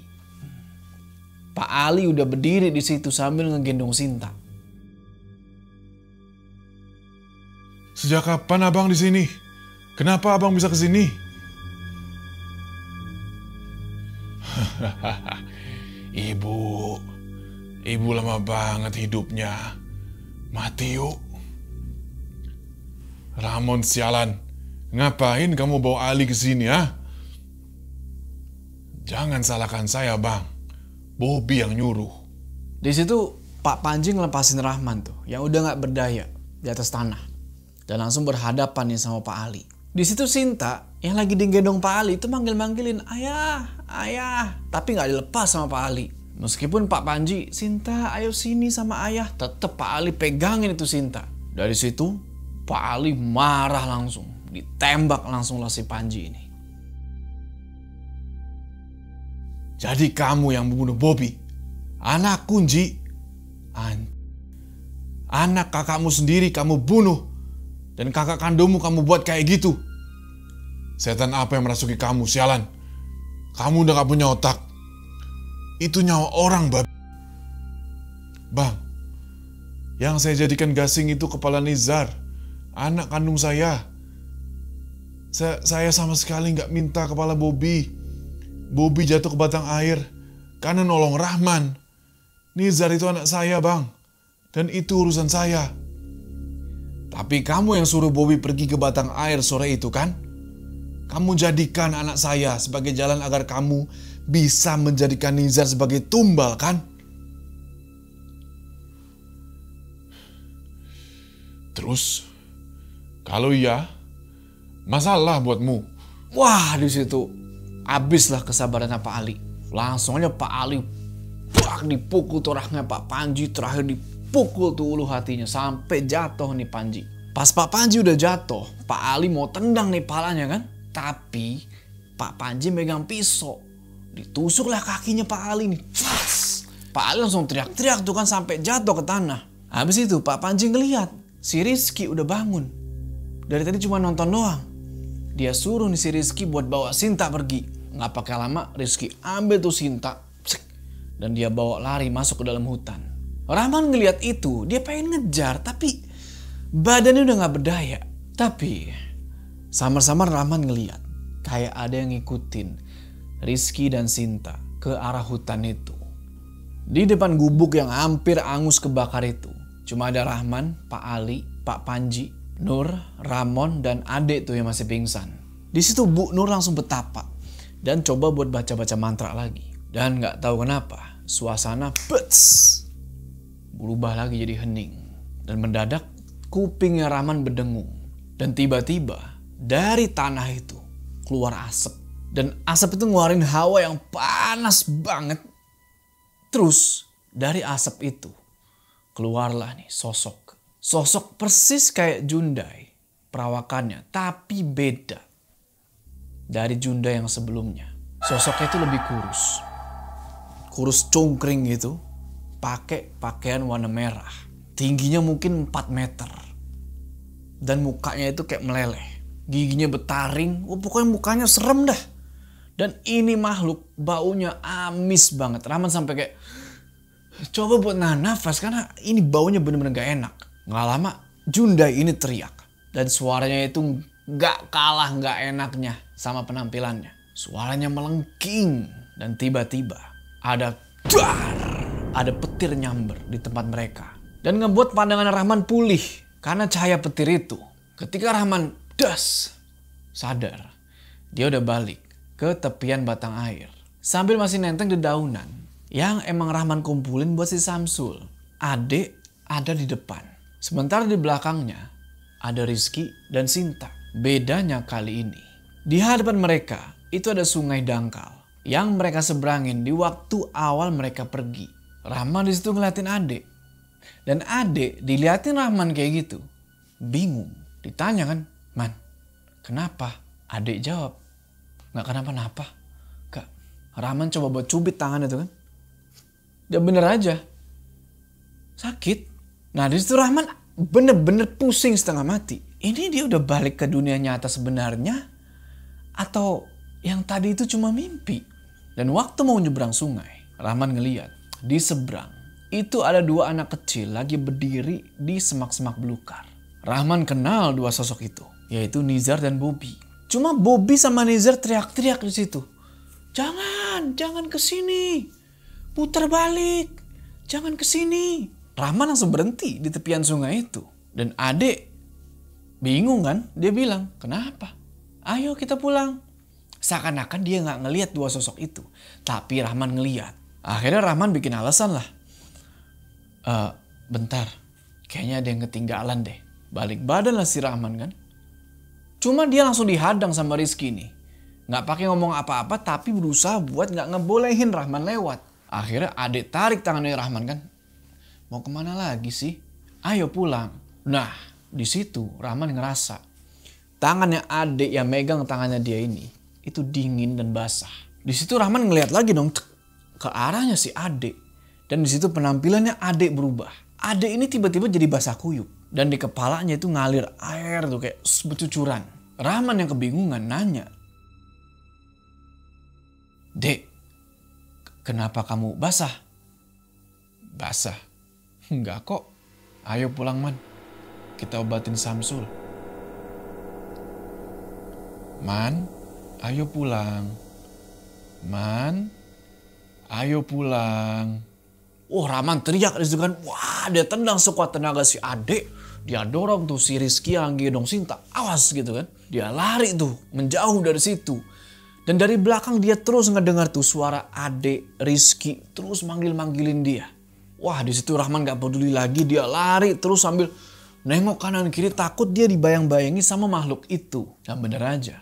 Pak Ali udah berdiri di situ sambil ngegendong Sinta. Sejak kapan abang di sini? Kenapa abang bisa ke sini? Ibu lama banget hidupnya. Mati yuk. Ramon sialan, ngapain kamu bawa Ali ke sini ya? Jangan salahkan saya bang, Bobby yang nyuruh. Di situ Pak Panji ngelepasin Rahman tuh, yang udah gak berdaya di atas tanah. Dan langsung berhadapan nih sama Pak Ali. Di situ Sinta yang lagi digendong Pak Ali itu manggil-manggilin ayah, ayah. Tapi gak dilepas sama Pak Ali. Meskipun Pak Panji, "Sinta ayo sini sama ayah." Tetep Pak Ali pegangin itu Sinta. Dari situ Pak Ali marah langsung. Ditembak langsung lah si Panji ini. Jadi kamu yang membunuh Bobby? Anak kunci? Anak kakakmu sendiri kamu bunuh. Dan kakak kandungmu kamu buat kayak gitu. Setan apa yang merasuki kamu, sialan? Kamu udah gak punya otak. Itu nyawa orang, babi. Bang, yang saya jadikan gasing itu kepala Nizar, anak kandung saya. Saya sama sekali gak minta kepala Bobby. Bobby jatuh ke batang air karena nolong Rahman. Nizar itu anak saya, bang. Dan itu urusan saya. Tapi kamu yang suruh Bobby pergi ke batang air sore itu kan? Kamu jadikan anak saya sebagai jalan agar kamu bisa menjadikan Nizar sebagai tumbal kan? Terus, kalau iya, masalah buatmu. Wah, di situ habislah kesabarannya Pak Ali. Langsung aja Pak Ali dipukul tuh rahangnya Pak Panji, terakhir dipukul tuh ulu hatinya sampai jatuh nih Panji. Pas Pak Panji udah jatuh, Pak Ali mau tendang nih palanya kan? Tapi Pak Panji megang pisau. Ditusuklah kakinya Pak Ali nih. Pak Ali langsung teriak-teriak tuh kan sampai jatuh ke tanah. Habis itu Pak Panji ngelihat si Rizky udah bangun. Dari tadi cuma nonton doang. Dia suruh nih si Rizky buat bawa Sinta pergi. Nggak pakai lama Rizky ambil tuh Sinta. Dan dia bawa lari masuk ke dalam hutan. Rahman ngelihat itu, dia pengen ngejar tapi badannya udah nggak berdaya. Tapi samar-samar Rahman ngelihat kayak ada yang ngikutin Rizky dan Sinta ke arah hutan itu. Di depan gubuk yang hampir angus kebakar itu, cuma ada Rahman, Pak Ali, Pak Panji, Nur, Ramon, dan Ade tuh yang masih pingsan. Di situ Bu Nur langsung betapa dan coba buat baca-baca mantra lagi. Dan nggak tahu kenapa suasana berubah lagi jadi hening. Dan mendadak kupingnya Rahman berdengung. Dan tiba-tiba dari tanah itu keluar asap. Dan asap itu ngeluarin hawa yang panas banget. Terus dari asap itu keluarlah nih sosok. Sosok persis kayak Jundai perawakannya, tapi beda dari Jundai yang sebelumnya. Sosoknya itu lebih kurus. Kurus cungkring gitu, pakai pakaian warna merah. Tingginya mungkin 4 meter. Dan mukanya itu kayak meleleh. Giginya bertaring, pokoknya mukanya serem dah. Dan ini makhluk baunya amis banget. Rahman sampai kayak coba buat nahan nafas karena ini baunya bener-bener gak enak. Gak lama Jundai ini teriak. Dan suaranya itu gak kalah gak enaknya sama penampilannya. Suaranya melengking. Dan tiba-tiba ada petir nyamber di tempat mereka. Dan ngebuat pandangan Rahman pulih karena cahaya petir itu. Ketika Rahman sadar, dia udah balik ke tepian batang air. Sambil masih nenteng dedaunan yang emang Rahman kumpulin buat si Samsul. Ade ada di depan. Sementara di belakangnya ada Rizky dan Sinta. Bedanya kali ini, di hadapan mereka itu ada sungai dangkal yang mereka seberangin di waktu awal mereka pergi. Rahman di situ ngeliatin Ade. Dan Ade diliatin Rahman kayak gitu. Bingung. Ditanya kan, "Man, kenapa?" Ade jawab, "Nggak kenapa-napa." Kak, Rahman coba buat cubit tangan itu kan. Dia bener aja. Sakit. Nah di situ Rahman bener-bener pusing setengah mati. Ini dia udah balik ke dunia nyata sebenarnya? Atau yang tadi itu cuma mimpi? Dan waktu mau nyebrang sungai, Rahman ngeliat di seberang itu ada 2 anak kecil lagi berdiri di semak-semak belukar. Rahman kenal 2 sosok itu, yaitu Nizar dan Bobby. Cuma Bobby sama Nizar teriak-teriak di situ. Jangan kesini, putar balik, jangan kesini." Rahman langsung berhenti di tepian sungai itu. Dan Ade bingung kan, dia bilang, "Kenapa? Ayo kita pulang." Seakan-akan dia nggak ngelihat 2 sosok itu. Tapi Rahman ngelihat. Akhirnya Rahman bikin alasan lah. Bentar, kayaknya ada yang ketinggalan deh. Balik badan lah si Rahman kan. Cuma dia langsung dihadang sama Rizky nih. Nggak pakai ngomong apa-apa tapi berusaha buat nggak ngebolehin Rahman lewat. Akhirnya Ade tarik tangannya Rahman kan. "Mau kemana lagi sih? Ayo pulang." Nah di situ Rahman ngerasa tangannya Ade yang megang tangannya dia ini itu dingin dan basah. Di situ Rahman ngeliat lagi dong ke arahnya si Ade. Dan di situ penampilannya Ade berubah. Ade ini tiba-tiba jadi basah kuyup. Dan di kepalanya itu ngalir air tuh kayak bercucuran. Rahman yang kebingungan nanya, "Dek, kenapa kamu basah?" "Basah? Enggak kok. Ayo pulang Man. Kita obatin Samsul." "Man, ayo pulang. Man, ayo pulang." Rahman teriak disitu kan. Wah, dia tendang sekuat tenaga si Ade. Dia dorong tuh si Rizky yang gendong Sinta. Awas gitu kan. Dia lari tuh menjauh dari situ. Dan dari belakang dia terus ngedengar tuh suara adik Rizky terus manggil-manggilin dia. Wah, di situ Rahman gak peduli lagi, dia lari terus sambil nengok kanan kiri, takut dia dibayang-bayangi sama makhluk itu. Dan bener aja,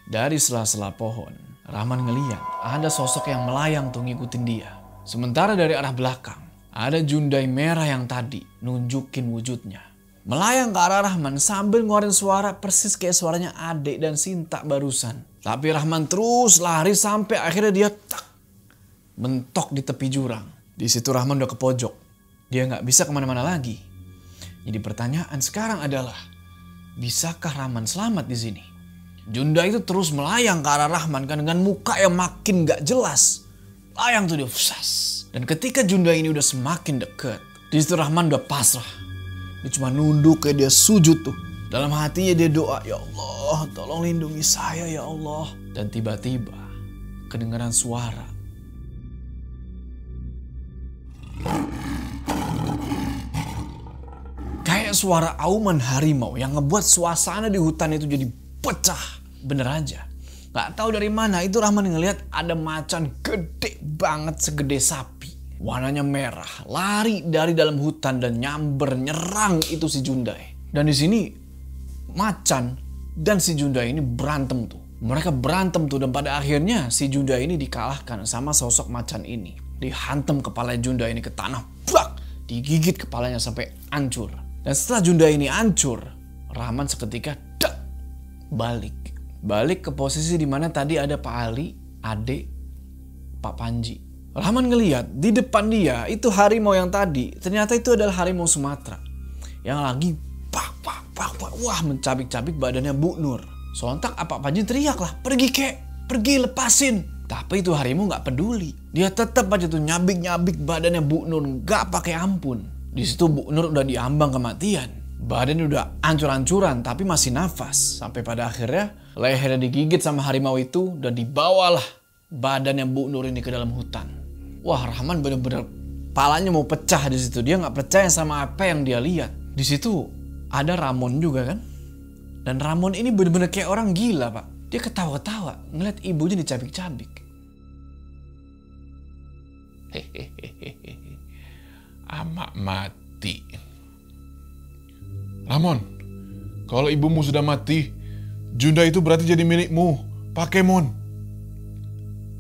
dari sela-sela pohon Rahman ngeliat ada sosok yang melayang tuh ngikutin dia. Sementara dari arah belakang ada Jundai merah yang tadi nunjukin wujudnya. Melayang ke arah Rahman sambil ngeluarin suara persis kayak suaranya Adik dan Sinta barusan. Tapi Rahman terus lari sampai akhirnya dia mentok di tepi jurang. Di situ Rahman udah ke pojok. Dia nggak bisa kemana-mana lagi. Jadi pertanyaan sekarang adalah, bisakah Rahman selamat di sini? Junda itu terus melayang ke arah Rahman kan dengan muka yang makin nggak jelas. Layang tuh dia, dan ketika Junda ini udah semakin deket, di situ Rahman udah pasrah. Dia cuma nunduk kayak dia sujud tuh. Dalam hatinya dia doa, ya Allah tolong lindungi saya ya Allah. Dan tiba-tiba kedengaran suara. Kayak suara auman harimau yang ngebuat suasana di hutan itu jadi pecah. Bener aja. Gak tahu dari mana itu Rahman ngelihat ada macan gede banget segede sapi. Warnanya merah, lari dari dalam hutan dan nyerang itu si Jundai. Dan di sini macan dan si Jundai ini berantem tuh. Mereka berantem tuh dan pada akhirnya si Jundai ini dikalahkan sama sosok macan ini. Dihantam kepala Jundai ini ke tanah, brak, digigit kepalanya sampai hancur. Dan setelah Jundai ini hancur, Rahman seketika balik ke posisi di mana tadi ada Pak Ali, Adik, Pak Panji. Rahman ngelihat di depan dia itu harimau yang tadi ternyata itu adalah harimau Sumatera yang lagi wah mencabik-cabik badannya Bu Nur. Sontak Pak Panji teriak lah, pergi lepasin. Tapi itu harimau nggak peduli, dia tetap aja tuh nyabik badannya Bu Nur nggak pakai ampun. Di situ Bu Nur udah diambang kematian, badannya udah hancur-hancuran tapi masih nafas. Sampai pada akhirnya lehernya digigit sama harimau itu dan dibawalah badannya Bu Nur ini ke dalam hutan. Wah, Rahman bener-bener palanya mau pecah di situ. Dia nggak percaya sama apa yang dia lihat. Di situ ada Ramon juga kan. Dan Ramon ini bener-bener kayak orang gila Pak. Dia ketawa-ketawa ngeliat ibunya dicabik-cabik. Amak mati. Ramon, kalau ibumu sudah mati, Junda itu berarti jadi milikmu. Pakai Mon.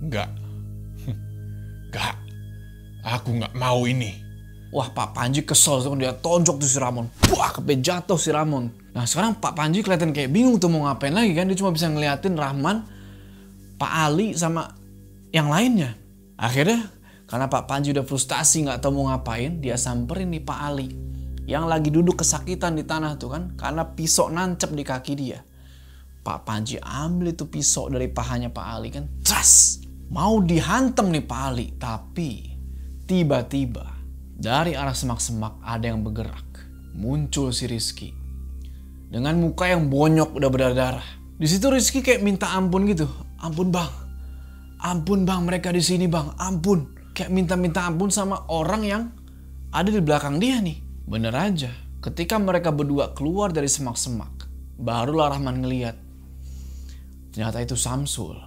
Enggak. Enggak. Aku nggak mau ini. Wah, Pak Panji kesel tuh, dia tonjok tuh si Ramon. Wah, sampai jatuh si Ramon. Nah sekarang Pak Panji kelihatan kayak bingung tuh mau ngapain lagi kan. Dia cuma bisa ngeliatin Rahman, Pak Ali sama yang lainnya. Akhirnya karena Pak Panji udah frustasi nggak tahu mau ngapain, dia samperin nih Pak Ali yang lagi duduk kesakitan di tanah tuh kan, karena pisau nancep di kaki dia. Pak Panji ambil itu pisau dari pahanya Pak Ali kan, tras, mau dihantem nih Pak Ali. Tapi tiba-tiba dari arah semak-semak ada yang bergerak. Muncul si Rizky dengan muka yang bonyok udah berdarah. Di situ Rizky kayak minta ampun gitu. Ampun bang, mereka di sini bang, ampun. Kayak minta ampun sama orang yang ada di belakang dia nih. Bener aja, ketika mereka berdua keluar dari semak-semak, barulah Rahman ngeliat ternyata itu Samsul.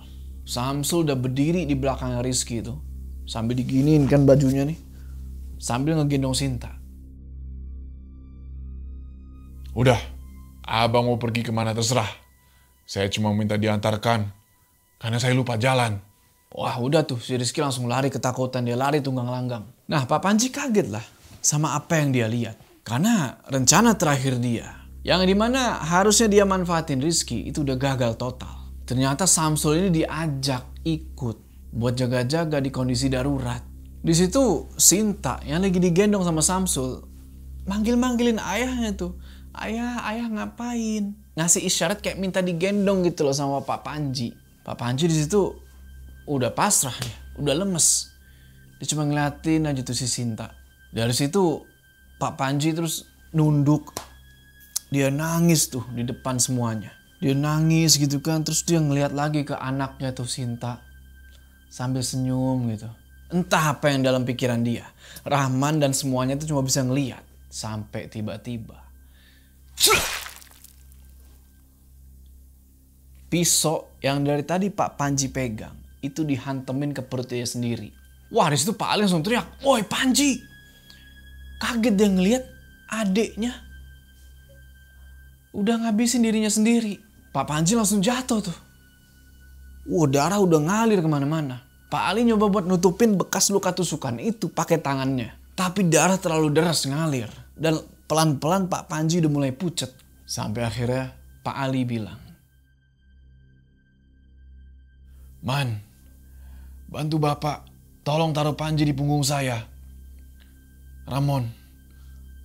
Samsul udah berdiri di belakang Rizky itu sambil diginiin kan bajunya nih, sambil ngegendong Sinta. Udah, abang mau pergi kemana terserah. Saya cuma minta diantarkan karena saya lupa jalan. Wah udah tuh si Rizky langsung lari ketakutan, dia lari tunggang langgang. Nah Pak Panji kaget lah sama apa yang dia lihat. Karena rencana terakhir dia, yang dimana harusnya dia manfaatin Rizky, itu udah gagal total. Ternyata Samsul ini diajak ikut buat jaga-jaga di kondisi darurat. Di situ Sinta yang lagi digendong sama Samsul manggil-manggilin ayahnya tuh. Ayah ngapain? Ngasih isyarat kayak minta digendong gitu loh sama Pak Panji. Pak Panji di situ udah pasrah ya, udah lemes. Dia cuma ngeliatin aja tuh si Sinta. Dari situ Pak Panji terus nunduk. Dia nangis tuh di depan semuanya. Dia nangis gitu kan, terus dia ngeliat lagi ke anaknya tuh Sinta sambil senyum gitu. Entah apa yang dalam pikiran dia. Rahman dan semuanya itu cuma bisa ngeliat. Sampai tiba-tiba pisau yang dari tadi Pak Panji pegang itu dihantemin ke perutnya sendiri. Wah, di situ Pak Ali langsung teriak, "Woi Panji!" Kaget dia ngeliat adiknya udah ngabisin dirinya sendiri. Pak Panji langsung jatuh tuh. Wah, darah udah ngalir kemana-mana. Pak Ali nyoba buat nutupin bekas luka tusukan itu pakai tangannya. Tapi darah terlalu deras ngalir. Dan pelan-pelan Pak Panji udah mulai pucet. Sampai akhirnya Pak Ali bilang, "Man, bantu Bapak. Tolong taruh Panji di punggung saya. Ramon,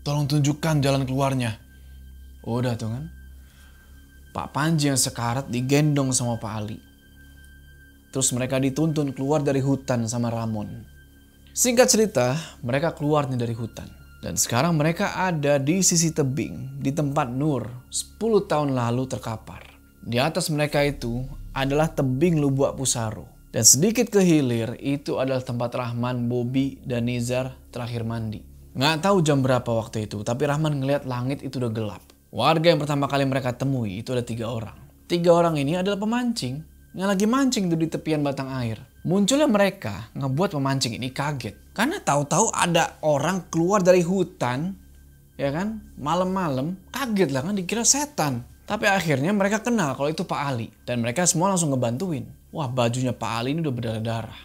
tolong tunjukkan jalan keluarnya." Udah tuh kan. Pak Panji yang sekarat digendong sama Pak Ali. Terus mereka dituntun keluar dari hutan sama Ramon. Singkat cerita, mereka keluar nih dari hutan. Dan sekarang mereka ada di sisi tebing, di tempat Nur 10 tahun lalu terkapar. Di atas mereka itu adalah tebing Lubuk Pusaro. Dan sedikit ke hilir itu adalah tempat Rahman, Bobby, dan Nizar terakhir mandi. Nggak tahu jam berapa waktu itu, tapi Rahman ngeliat langit itu udah gelap. Warga yang pertama kali mereka temui itu ada 3 orang. 3 orang ini adalah pemancing yang lagi mancing tuh di tepian batang air. Munculnya mereka ngebuat pemancing ini kaget. Karena tahu-tahu ada orang keluar dari hutan, ya kan, malam-malam, kaget lah kan, dikira setan. Tapi akhirnya mereka kenal kalau itu Pak Ali. Dan mereka semua langsung ngebantuin. Wah, bajunya Pak Ali ini udah berdarah-darah.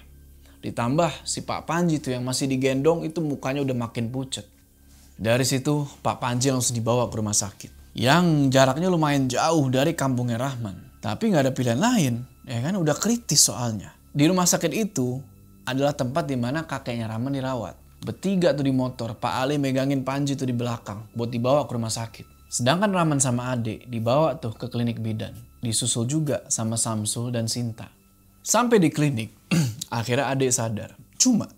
Ditambah si Pak Panji tuh yang masih digendong itu mukanya udah makin pucet. Dari situ Pak Panji langsung dibawa ke rumah sakit. Yang jaraknya lumayan jauh dari kampungnya Rahman. Tapi nggak ada pilihan lain, ya kan, udah kritis soalnya. Di rumah sakit itu adalah tempat di mana kakeknya Rahman dirawat. Bertiga tuh di motor, Pak Ali megangin Panji tuh di belakang buat dibawa ke rumah sakit. Sedangkan Rahman sama Ade dibawa tuh ke klinik bidan. Disusul juga sama Samsul dan Sinta. Sampai di klinik, akhirnya Ade sadar. Cuma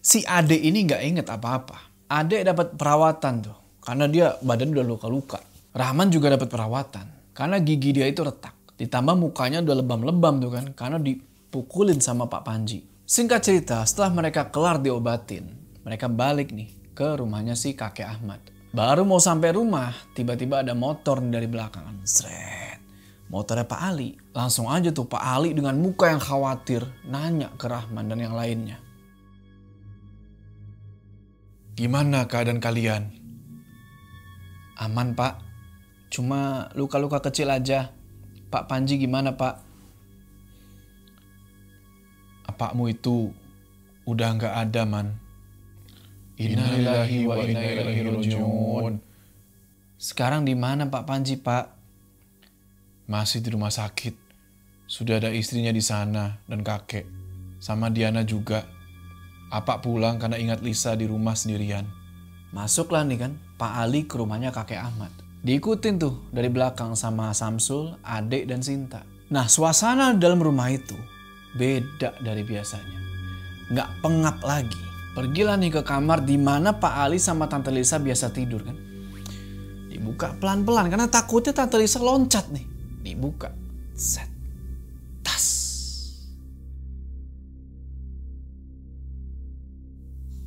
si Ade ini nggak inget apa-apa. Ade dapat perawatan tuh karena dia badan udah luka-luka. Rahman juga dapat perawatan karena gigi dia itu retak. Ditambah mukanya udah lebam-lebam tuh kan karena dipukulin sama Pak Panji. Singkat cerita, setelah mereka kelar diobatin, mereka balik nih ke rumahnya si kakek Ahmad. Baru mau sampai rumah, tiba-tiba ada motor dari belakang. Sret. Motornya Pak Ali. Langsung aja tuh Pak Ali dengan muka yang khawatir nanya ke Rahman dan yang lainnya. "Gimana keadaan kalian?" "Aman Pak, cuma luka-luka kecil aja. Pak Panji gimana Pak?" "Apakmu itu udah nggak ada, Man." "Innalillahi wa inna ilaihi rajiun." "Sekarang di mana Pak Panji Pak?" "Masih di rumah sakit. Sudah ada istrinya di sana dan kakek. Sama Diana juga. Apak pulang karena ingat Lisa di rumah sendirian." Masuklah nih kan Pak Ali ke rumahnya kakek Ahmad. Diikutin tuh dari belakang sama Samsul, Ade, dan Sinta. Nah, suasana dalam rumah itu beda dari biasanya. Nggak pengap lagi. Pergilah nih ke kamar di mana Pak Ali sama Tante Lisa biasa tidur kan. Dibuka pelan-pelan karena takutnya Tante Lisa loncat nih. Dibuka. Set. Tas.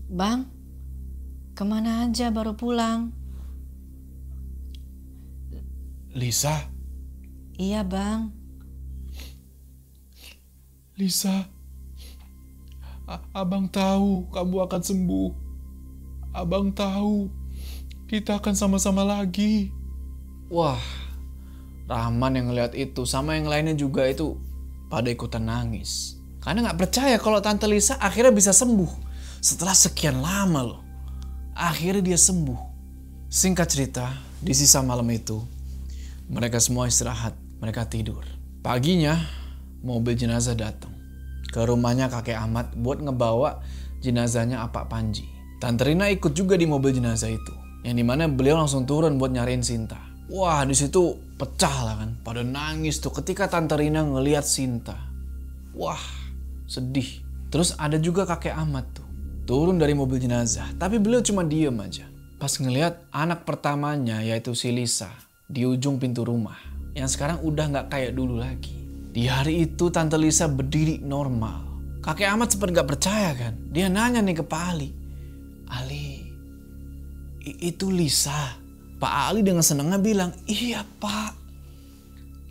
Bang, kemana aja baru pulang? "Lisa, Iya bang. Lisa, Abang tahu kamu akan sembuh. Abang tahu kita akan sama-sama lagi." Wah, Rahman yang ngeliat itu sama yang lainnya juga itu pada ikutan nangis. Karena nggak percaya kalau Tante Lisa akhirnya bisa sembuh. Setelah sekian lama loh. Akhirnya dia sembuh. Singkat cerita, di sisa malam itu mereka semua istirahat, mereka tidur. Paginya mobil jenazah datang ke rumahnya kakek Ahmad buat ngebawa jenazahnya Pak Panji. Tante Rina ikut juga di mobil jenazah itu, yang dimana beliau langsung turun buat nyariin Sinta. Wah, di situ pecah lah kan, pada nangis tuh ketika Tante Rina ngelihat Sinta. Wah, sedih. Terus ada juga kakek Ahmad tuh turun dari mobil jenazah, tapi beliau cuma diem aja. Pas ngelihat anak pertamanya yaitu si Lisa di ujung pintu rumah, yang sekarang udah nggak kayak dulu lagi. Di hari itu Tante Lisa berdiri normal. Kakek Ahmad seperti nggak percaya kan. Dia nanya nih ke Pak Ali. "Ali, itu Lisa?" Pak Ali dengan senangnya bilang, "Iya Pak,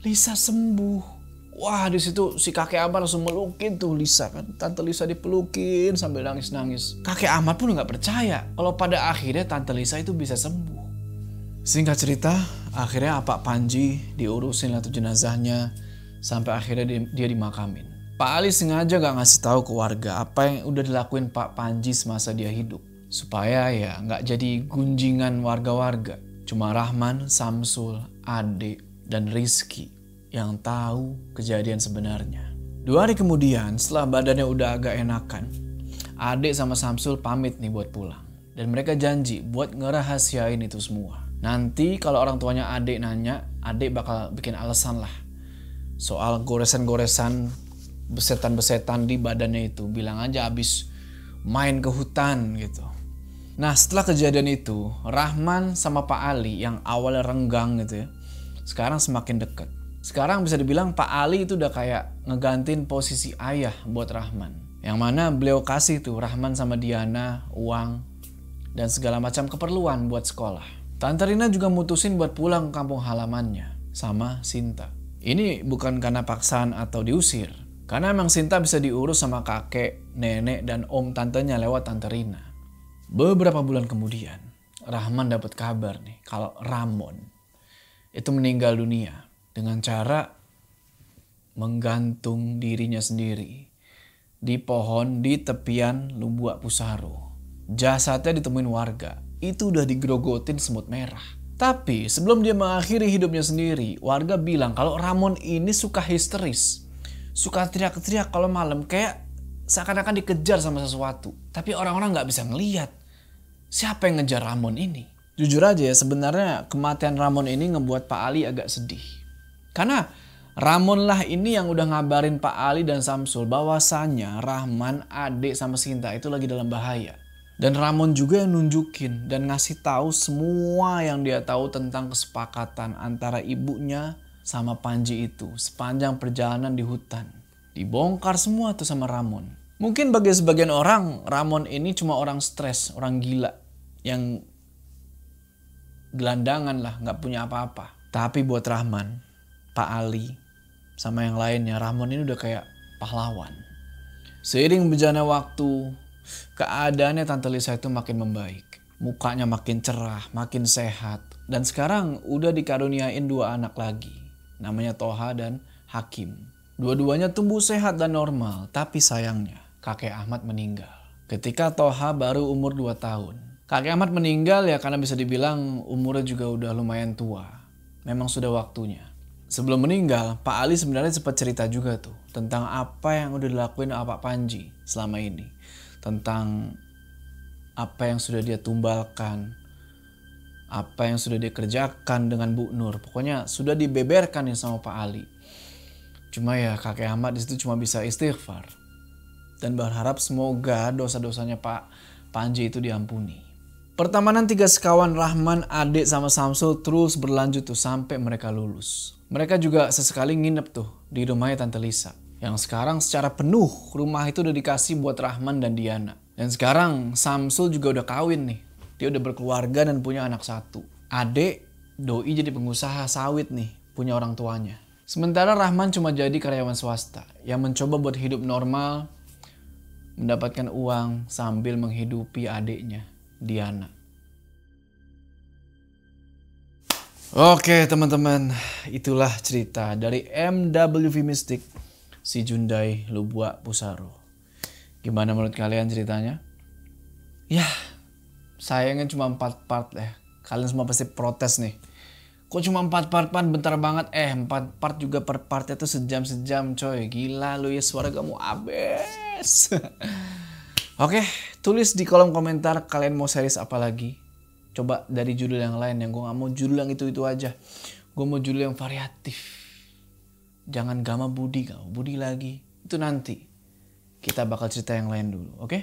Lisa sembuh. Wah, di situ si kakek Ahmad langsung melukin tuh Lisa kan. Tante Lisa dipelukin sambil nangis-nangis. Kakek Ahmad pun nggak percaya kalau pada akhirnya Tante Lisa itu bisa sembuh. Singkat cerita, akhirnya Pak Panji diurusin lah tuh jenazahnya sampai akhirnya dia dimakamin. Pak Ali sengaja gak ngasih tahu ke warga apa yang udah dilakuin Pak Panji semasa dia hidup. Supaya ya nggak jadi gunjingan warga-warga. Cuma Rahman, Samsul, Ade, dan Rizky yang tahu kejadian sebenarnya. 2 hari kemudian setelah badannya udah agak enakan, Ade sama Samsul pamit nih buat pulang. Dan mereka janji buat ngerahasiain itu semua. Nanti kalau orang tuanya Ade nanya, Ade bakal bikin alasan lah. Soal goresan-goresan, besetan-besetan di badannya itu. Bilang aja abis main ke hutan gitu. Nah setelah kejadian itu, Rahman sama Pak Ali yang awalnya renggang gitu ya, sekarang semakin dekat. Sekarang bisa dibilang Pak Ali itu udah kayak ngegantiin posisi ayah buat Rahman. Yang mana beliau kasih tuh Rahman sama Diana uang dan segala macam keperluan buat sekolah. Tante Rina juga mutusin buat pulang ke kampung halamannya sama Sinta. Ini bukan karena paksaan atau diusir. Karena emang Sinta bisa diurus sama kakek, nenek, dan om tantenya lewat Tante Rina. Beberapa bulan kemudian, Rahman dapat kabar nih kalau Ramon itu meninggal dunia dengan cara menggantung dirinya sendiri di pohon di tepian Lumbua Pusaro. Jasadnya ditemuin warga, itu udah digrogotin semut merah. Tapi sebelum dia mengakhiri hidupnya sendiri, warga bilang kalau Ramon ini suka histeris. Suka teriak-teriak kalau malam kayak seakan-akan dikejar sama sesuatu. Tapi orang-orang gak bisa ngelihat siapa yang ngejar Ramon ini. Jujur aja ya, sebenarnya kematian Ramon ini ngebuat Pak Ali agak sedih. Karena Ramon lah ini yang udah ngabarin Pak Ali dan Samsul bahwasannya Rahman, Ade, sama Sinta itu lagi dalam bahaya. Dan Ramon juga yang nunjukin dan ngasih tahu semua yang dia tahu tentang kesepakatan antara ibunya sama Panji itu sepanjang perjalanan di hutan. Dibongkar semua tuh sama Ramon. Mungkin bagi sebagian orang, Ramon ini cuma orang stres, orang gila yang gelandangan lah, nggak punya apa-apa. Tapi buat Rahman, Pak Ali, sama yang lainnya, Ramon ini udah kayak pahlawan. Seiring berjalannya waktu, keadaannya Tante Lisa itu makin membaik. Mukanya makin cerah, makin sehat. Dan sekarang udah dikaruniain 2 anak lagi. Namanya Toha dan Hakim. Dua-duanya tumbuh sehat dan normal. Tapi sayangnya, kakek Ahmad meninggal. Ketika Toha baru umur 2 tahun. Kakek Ahmad meninggal ya karena bisa dibilang umurnya juga udah lumayan tua. Memang sudah waktunya. Sebelum meninggal, Pak Ali sebenarnya sempat cerita juga tuh tentang apa yang udah dilakuin sama Pak Panji selama ini. Tentang apa yang sudah dia tumbalkan, apa yang sudah dia kerjakan dengan Bu Nur. Pokoknya sudah dibeberkan ya sama Pak Ali. Cuma ya kakek Ahmad disitu cuma bisa istighfar. Dan berharap semoga dosa-dosanya Pak Panji itu diampuni. Pertemanan 3 sekawan Rahman, Ade, sama Samsul terus berlanjut tuh sampai mereka lulus. Mereka juga sesekali nginep tuh di rumahnya Tante Lisa. Yang sekarang secara penuh rumah itu udah dikasih buat Rahman dan Diana. Dan sekarang Samsul juga udah kawin nih. Dia udah berkeluarga dan punya anak 1. Ade, doi jadi pengusaha sawit nih, punya orang tuanya. Sementara Rahman cuma jadi karyawan swasta yang mencoba buat hidup normal, mendapatkan uang sambil menghidupi adiknya, Diana. Oke teman-teman, itulah cerita dari MWV Mystic, si Jundai Lumbua Pusaro. Gimana menurut kalian ceritanya? Ya, sayangnya cuma 4 part ya. Kalian semua pasti protes nih. Kok cuma 4 part, bentar banget. 4 part juga per part itu sejam-sejam coy. Gila lu ya, suara kamu abis. Oke, tulis di kolom komentar kalian mau series apa lagi. Coba dari judul yang lain, yang gue gak mau judul yang itu aja. Gue mau judul yang variatif. Jangan Gama Budi lagi. Itu nanti. Kita bakal cerita yang lain dulu, oke?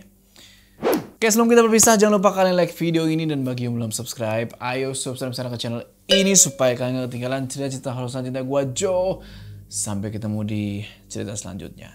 Oke, sebelum kita berpisah, jangan lupa kalian like video ini. Dan bagi yang belum subscribe, ayo subscribe ke channel ini supaya kalian gak ketinggalan cerita-cerita horor selanjutnya gue, Joe. Sampai ketemu di cerita selanjutnya.